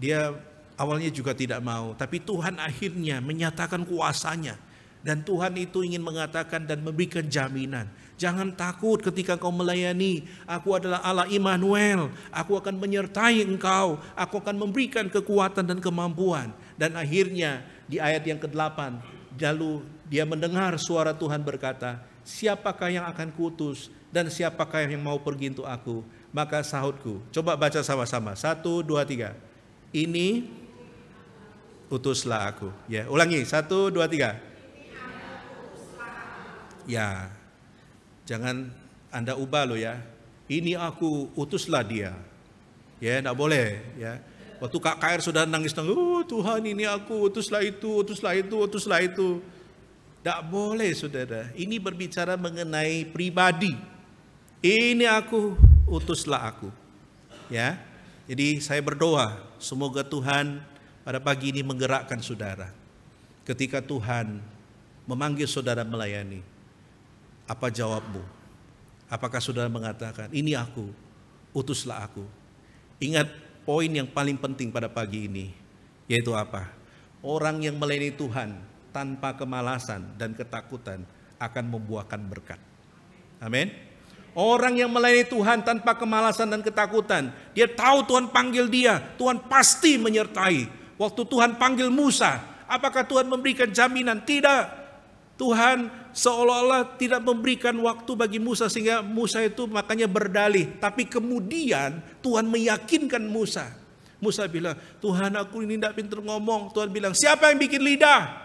Dia awalnya juga tidak mau, tapi Tuhan akhirnya menyatakan kuasanya. Dan Tuhan itu ingin mengatakan dan memberikan jaminan. Jangan takut ketika kau melayani. Aku adalah Allah Immanuel. Aku akan menyertai engkau. Aku akan memberikan kekuatan dan kemampuan. Dan akhirnya di ayat yang ke-8. Lalu dia mendengar suara Tuhan berkata, siapakah yang akan kuutus dan siapakah yang mau pergi untuk aku? Maka sahutku. Coba baca sama-sama. 1, 2, 3. Ini utuslah aku. Ya, ulangi. 1, 2, 3. Ya, jangan Anda ubah loh ya. Ini aku, utuslah dia. Ya, enggak boleh ya. Waktu KKR sudah nangis-nangis, oh Tuhan ini aku, utuslah itu, utuslah itu, utuslah itu. Enggak boleh saudara. Ini berbicara mengenai pribadi. Ini aku, utuslah aku. Ya. Jadi saya berdoa, semoga Tuhan pada pagi ini menggerakkan saudara. Ketika Tuhan memanggil saudara melayani, apa jawabmu? Apakah saudara mengatakan, ini aku, utuslah aku? Ingat poin yang paling penting pada pagi ini, yaitu apa? Orang yang melayani Tuhan tanpa kemalasan dan ketakutan akan membuahkan berkat. Amin. Orang yang melayani Tuhan tanpa kemalasan dan ketakutan, dia tahu Tuhan panggil dia, Tuhan pasti menyertai. Waktu Tuhan panggil Musa, apakah Tuhan memberikan jaminan? Tidak. Tuhan seolah-olah tidak memberikan waktu bagi Musa sehingga Musa itu makanya berdalih. Tapi kemudian Tuhan meyakinkan Musa. Musa bilang, Tuhan aku ini tidak pintar ngomong. Tuhan bilang, siapa yang bikin lidah?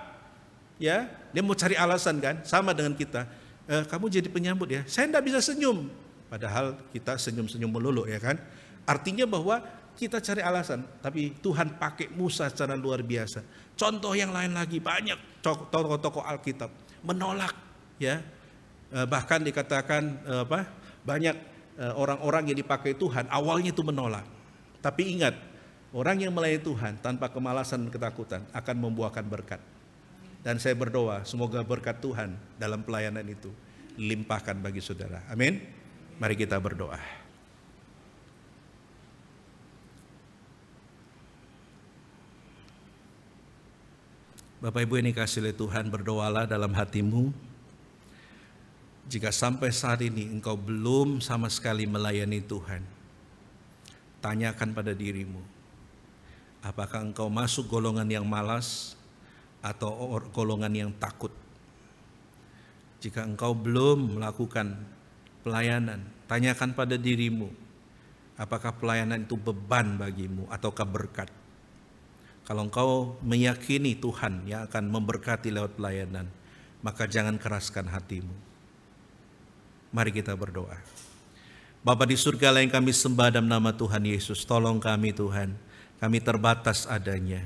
Ya, dia mau cari alasan kan? Sama dengan kita. Kamu jadi penyambut ya. Saya tidak bisa senyum. Padahal kita senyum-senyum melulu ya kan? Artinya bahwa kita cari alasan. Tapi Tuhan pakai Musa secara luar biasa. Contoh yang lain lagi banyak tokoh-tokoh Alkitab menolak ya, bahkan dikatakan banyak orang-orang yang dipakai Tuhan awalnya itu menolak, tapi ingat orang yang melayani Tuhan tanpa kemalasan dan ketakutan akan membuahkan berkat. Dan saya berdoa semoga berkat Tuhan dalam pelayanan itu limpahkan bagi saudara. Amin. Mari kita berdoa. Bapak Ibu yang dikasihi oleh Tuhan, berdoalah dalam hatimu. Jika sampai saat ini engkau belum sama sekali melayani Tuhan, tanyakan pada dirimu, apakah engkau masuk golongan yang malas atau golongan yang takut? Jika engkau belum melakukan pelayanan, tanyakan pada dirimu, apakah pelayanan itu beban bagimu ataukah berkat? Kalau engkau meyakini Tuhan yang akan memberkati lewat pelayanan, maka jangan keraskan hatimu. Mari kita berdoa. Bapa di surga yang kami sembah dalam nama Tuhan Yesus, tolong kami Tuhan, kami terbatas adanya.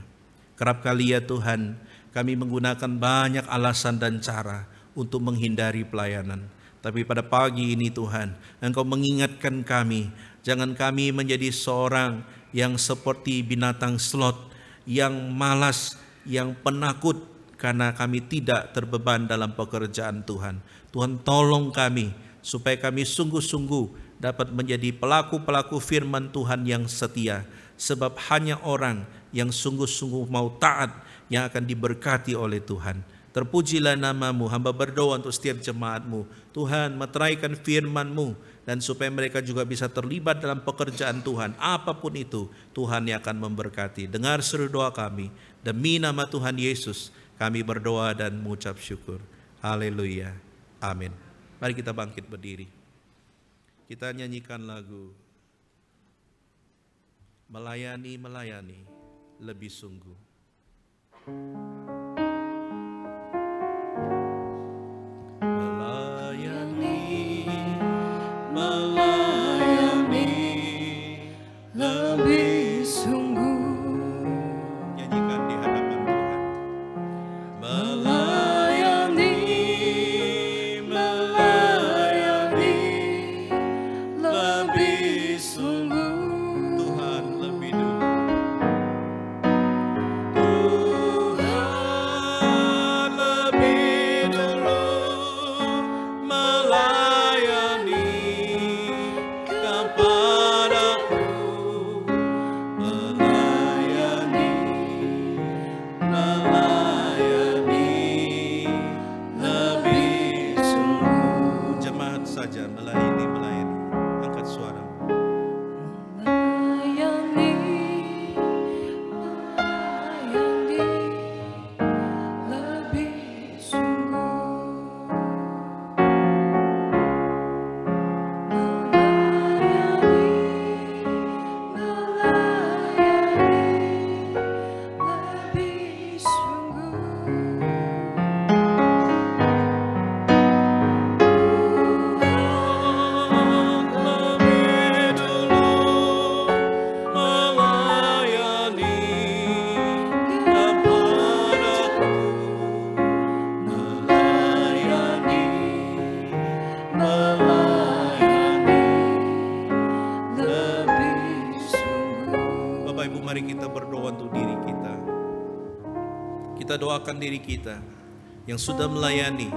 Kerap kali ya Tuhan, kami menggunakan banyak alasan dan cara untuk menghindari pelayanan. Tapi pada pagi ini Tuhan, Engkau mengingatkan kami, jangan kami menjadi seorang yang seperti binatang slot, yang malas, yang penakut karena kami tidak terbeban dalam pekerjaan Tuhan. Tuhan tolong kami supaya kami sungguh-sungguh dapat menjadi pelaku-pelaku firman Tuhan yang setia. Sebab hanya orang yang sungguh-sungguh mau taat yang akan diberkati oleh Tuhan. Terpujilah namamu, hamba berdoa untuk setiap jemaatmu. Tuhan, meteraikan firman-Mu, dan supaya mereka juga bisa terlibat dalam pekerjaan Tuhan. Apapun itu, Tuhan yang akan memberkati. Dengar seru doa kami. Demi nama Tuhan Yesus, kami berdoa dan mengucap syukur. Haleluya. Amin. Mari kita bangkit berdiri. Kita nyanyikan lagu Melayani, melayani, lebih sungguh. Melayani lebih sungguh. Nyanyikan di hadapan Tuhan. Melayani lebih sungguh. Tuhan lebih dulu. Tuhan lebih dulu melayani kepadaku, melayani lebih sungguh. Jemaat saja melayani. Angkat suara. Melayani lebih sungguh. Lebih sungguh. Lebih dulu melayani kepadaku, melayani lebih sungguh. Bapak Ibu, mari kita berdoa untuk diri kita. Kita doakan diri kita yang sudah melayani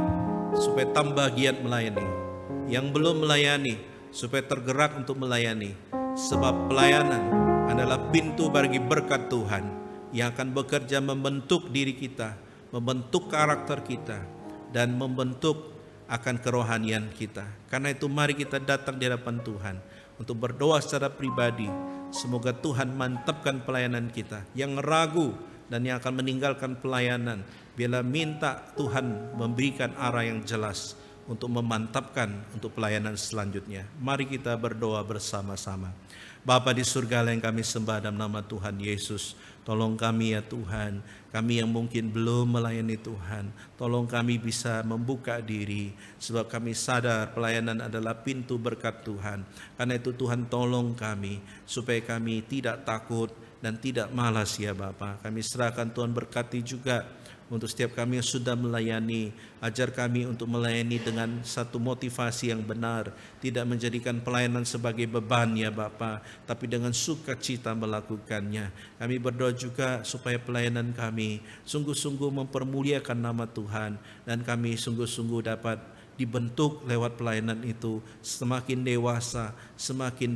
supaya tambah giat melayani, yang belum melayani supaya tergerak untuk melayani. Sebab pelayanan adalah pintu bagi berkat Tuhan yang akan bekerja membentuk diri kita, membentuk karakter kita, dan membentuk akan kerohanian kita. Karena itu mari kita datang di hadapan Tuhan untuk berdoa secara pribadi. Semoga Tuhan mantapkan pelayanan kita. Yang ragu dan yang akan meninggalkan pelayanan, biarlah minta Tuhan memberikan arah yang jelas untuk memantapkan untuk pelayanan selanjutnya. Mari kita berdoa bersama-sama. Bapa di surga yang kami sembah dalam nama Tuhan Yesus, tolong kami ya Tuhan, kami yang mungkin belum melayani Tuhan, tolong kami bisa membuka diri, sebab kami sadar pelayanan adalah pintu berkat Tuhan. Karena itu Tuhan tolong kami, supaya kami tidak takut dan tidak malas ya Bapa. Kami serahkan Tuhan, berkati juga untuk setiap kami yang sudah melayani. Ajar kami untuk melayani dengan satu motivasi yang benar, tidak menjadikan pelayanan sebagai beban ya Bapa, tapi dengan sukacita melakukannya. Kami berdoa juga supaya pelayanan kami sungguh-sungguh mempermuliakan nama Tuhan, dan kami sungguh-sungguh dapat dibentuk lewat pelayanan itu semakin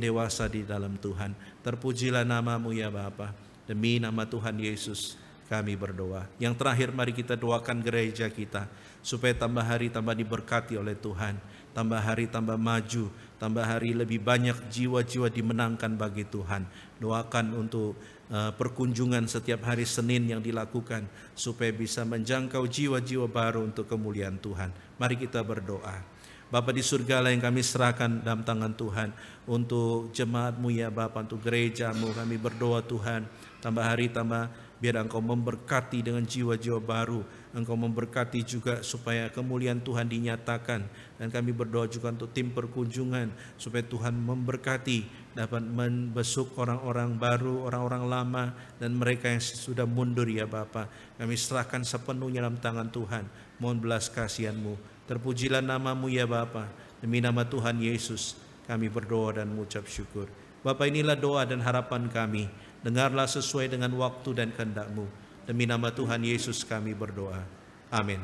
dewasa di dalam Tuhan. Terpujilah namamu ya Bapa. Demi nama Tuhan Yesus kami berdoa. Yang terakhir, mari kita doakan gereja kita supaya tambah hari tambah diberkati oleh Tuhan, tambah hari tambah maju, tambah hari lebih banyak jiwa-jiwa dimenangkan bagi Tuhan. Doakan untuk perkunjungan setiap hari Senin yang dilakukan supaya bisa menjangkau jiwa-jiwa baru untuk kemuliaan Tuhan. Mari kita berdoa. Bapa di surga lah yang kami serahkan dalam tangan Tuhan untuk jemaat-Mu ya Bapa, untuk gereja-Mu. Kami berdoa Tuhan, tambah hari tambah biar Engkau memberkati dengan jiwa-jiwa baru. Engkau memberkati juga supaya kemuliaan Tuhan dinyatakan. Dan kami berdoa juga untuk tim perkunjungan supaya Tuhan memberkati, dapat membesuk orang-orang baru, orang-orang lama, dan mereka yang sudah mundur ya Bapa. Kami serahkan sepenuhnya dalam tangan Tuhan. Mohon belas kasihan-Mu. Terpujilah nama-Mu ya Bapa. Demi nama Tuhan Yesus kami berdoa dan mengucap syukur. Bapa, inilah doa dan harapan kami. Dengarlah sesuai dengan waktu dan kehendak-Mu. Demi nama Tuhan Yesus kami berdoa. Amin.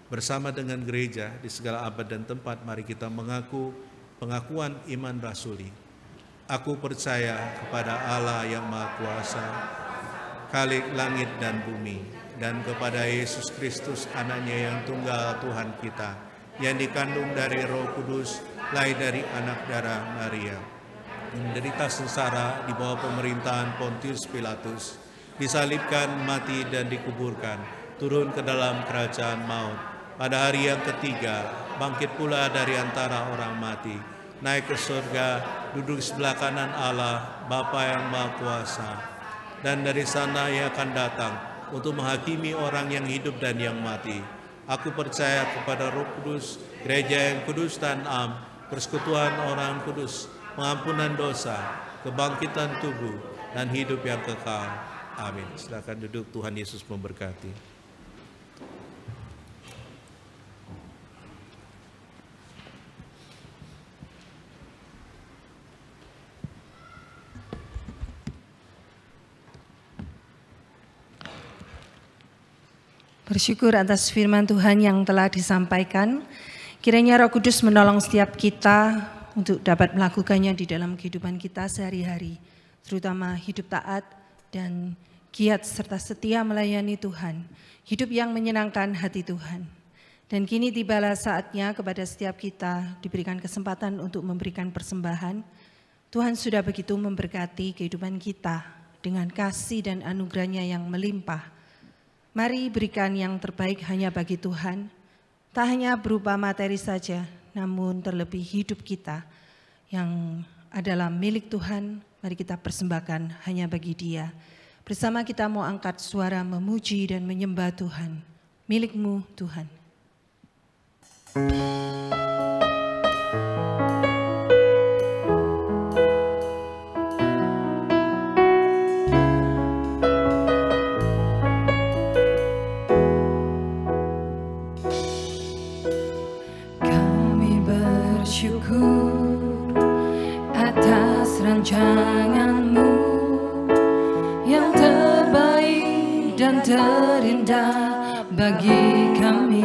Bersama dengan gereja di segala abad dan tempat, mari kita mengaku pengakuan iman rasuli. Aku percaya kepada Allah yang Maha Kuasa, Khalik langit dan bumi, dan kepada Yesus Kristus anaknya yang tunggal Tuhan kita, yang dikandung dari Roh Kudus, lahir dari anak darah Maria, menderita sengsara di bawah pemerintahan Pontius Pilatus, disalibkan, mati dan dikuburkan, turun ke dalam kerajaan maut. Pada hari yang ketiga, bangkit pula dari antara orang mati, naik ke surga, duduk sebelah kanan Allah, Bapa yang Maha Kuasa. Dan dari sana Ia akan datang untuk menghakimi orang yang hidup dan yang mati. Aku percaya kepada Roh Kudus, gereja yang kudus dan am, persekutuan orang kudus, pengampunan dosa, kebangkitan tubuh, dan hidup yang kekal. Amin. Silakan duduk, Tuhan Yesus memberkati. Bersyukur atas firman Tuhan yang telah disampaikan. Kiranya Roh Kudus menolong setiap kita untuk dapat melakukannya di dalam kehidupan kita sehari-hari, terutama hidup taat dan giat serta setia melayani Tuhan, hidup yang menyenangkan hati Tuhan. Dan kini tibalah saatnya kepada setiap kita diberikan kesempatan untuk memberikan persembahan. Tuhan sudah begitu memberkati kehidupan kita dengan kasih dan anugerahnya yang melimpah. Mari berikan yang terbaik hanya bagi Tuhan, tak hanya berupa materi saja, namun terlebih hidup kita yang adalah milik Tuhan, mari kita persembahkan hanya bagi Dia. Bersama kita mau angkat suara memuji dan menyembah Tuhan, milik-Mu Tuhan. Atas rancangan-Mu yang terbaik dan terindah bagi kami.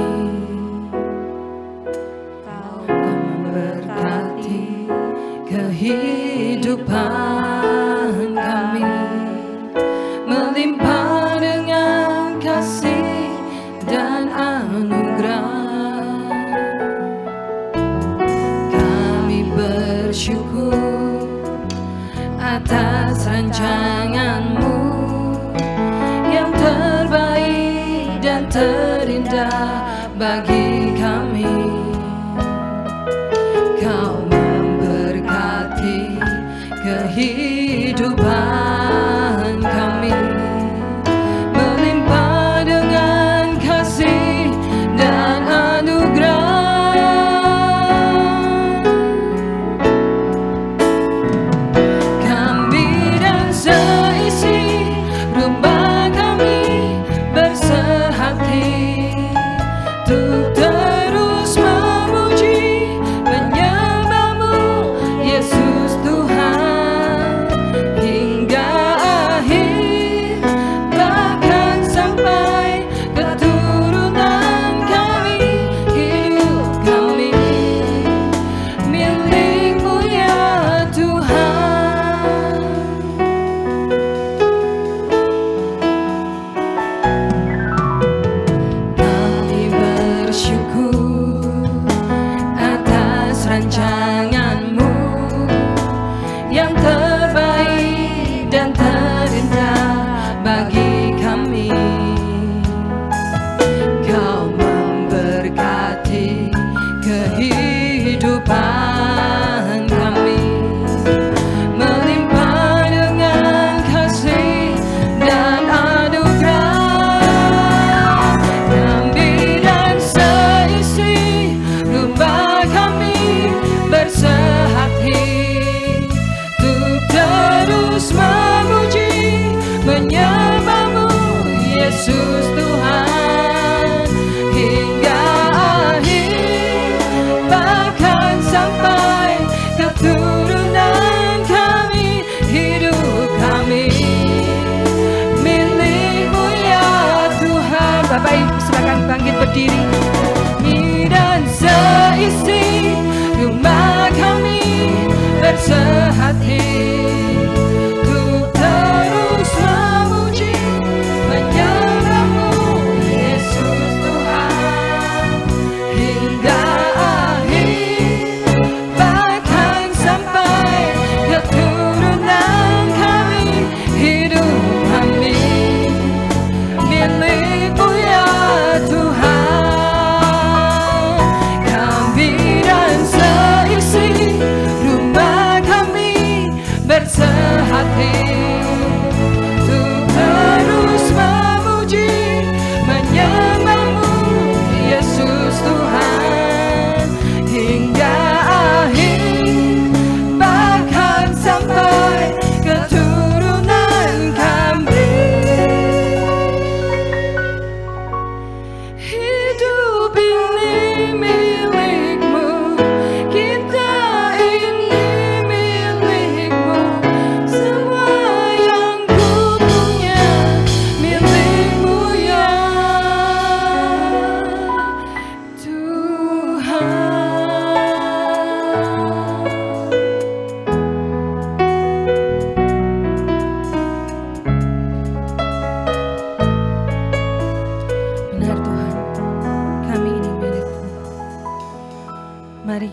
Kau memberkati kehidupan kami, melimpah dengan kasih dan anugerah. Bersyukur atas rancangan-Mu yang terbaik dan terindah bagi kami. Kau memberkati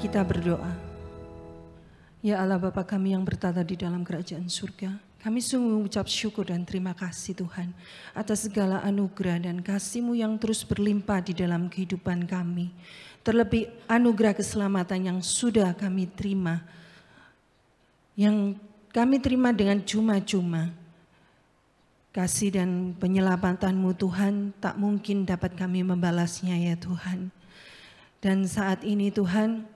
kita berdoa. Ya Allah Bapa kami yang bertata di dalam kerajaan surga, kami sungguh mengucap syukur dan terima kasih Tuhan atas segala anugerah dan kasih-Mu yang terus berlimpah di dalam kehidupan kami. Terlebih anugerah keselamatan yang sudah kami terima, yang kami terima dengan cuma-cuma. Kasih dan penyelamatan-Mu Tuhan tak mungkin dapat kami membalasnya ya Tuhan. Dan saat ini Tuhan,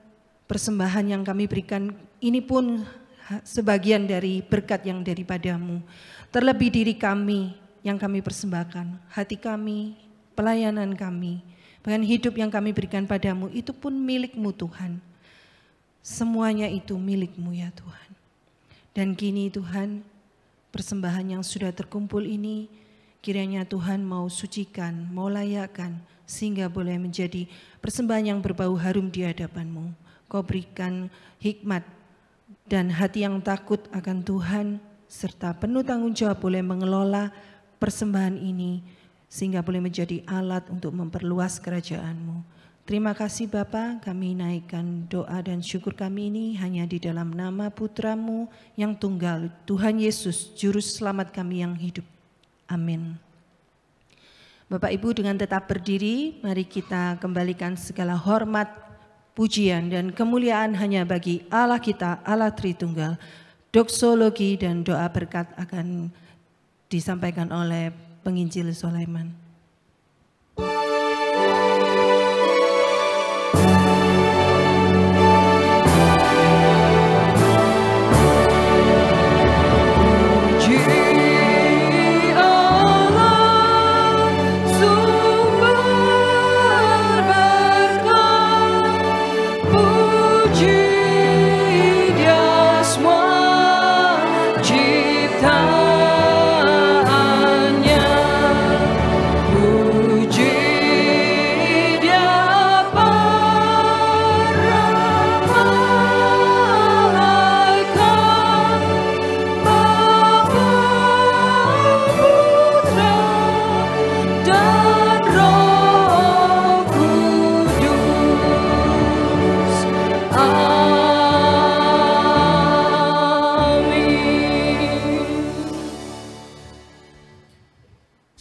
persembahan yang kami berikan ini pun sebagian dari berkat yang daripada-Mu. Terlebih diri kami yang kami persembahkan, hati kami, pelayanan kami, bahkan hidup yang kami berikan padamu itu pun milik-Mu Tuhan. Semuanya itu milik-Mu ya Tuhan. Dan kini Tuhan, persembahan yang sudah terkumpul ini kiranya Tuhan mau sucikan, mau layakkan, sehingga boleh menjadi persembahan yang berbau harum di hadapan-Mu. Kau berikan hikmat dan hati yang takut akan Tuhan, serta penuh tanggung jawab boleh mengelola persembahan ini, sehingga boleh menjadi alat untuk memperluas kerajaan-Mu. Terima kasih Bapa, kami naikkan doa dan syukur kami ini hanya di dalam nama Putra-Mu yang tunggal, Tuhan Yesus, Juru Selamat kami yang hidup. Amin. Bapak Ibu dengan tetap berdiri, mari kita kembalikan segala hormat, pujian dan kemuliaan hanya bagi Allah kita, Allah Tritunggal. Doksologi dan doa berkat akan disampaikan oleh penginjil Sulaiman.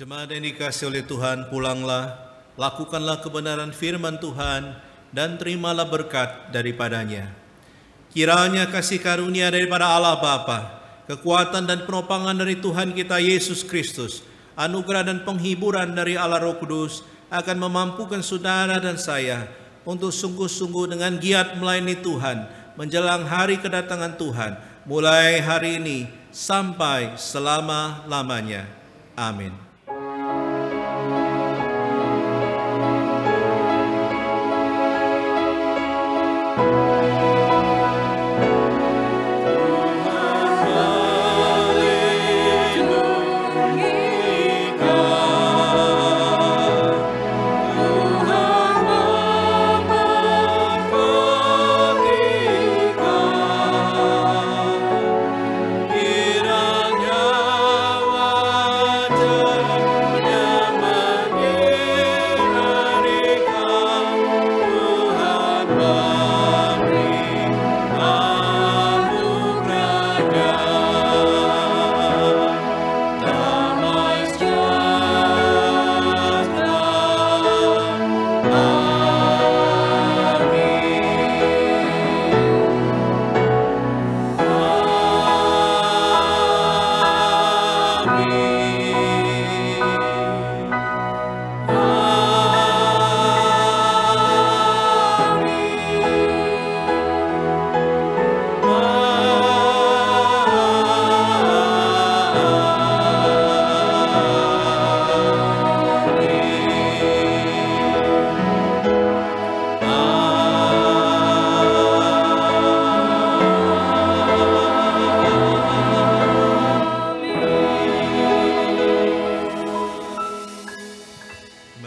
Jemaat yang dikasihi oleh Tuhan, pulanglah, lakukanlah kebenaran firman Tuhan, dan terimalah berkat daripadanya. Kiranya kasih karunia daripada Allah Bapa, kekuatan dan penopangan dari Tuhan kita Yesus Kristus, anugerah dan penghiburan dari Allah Roh Kudus akan memampukan saudara dan saya untuk sungguh-sungguh dengan giat melayani Tuhan menjelang hari kedatangan Tuhan, mulai hari ini sampai selama-lamanya. Amin.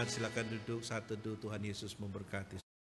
Silakan duduk, saat teduh. Tuhan Yesus memberkati.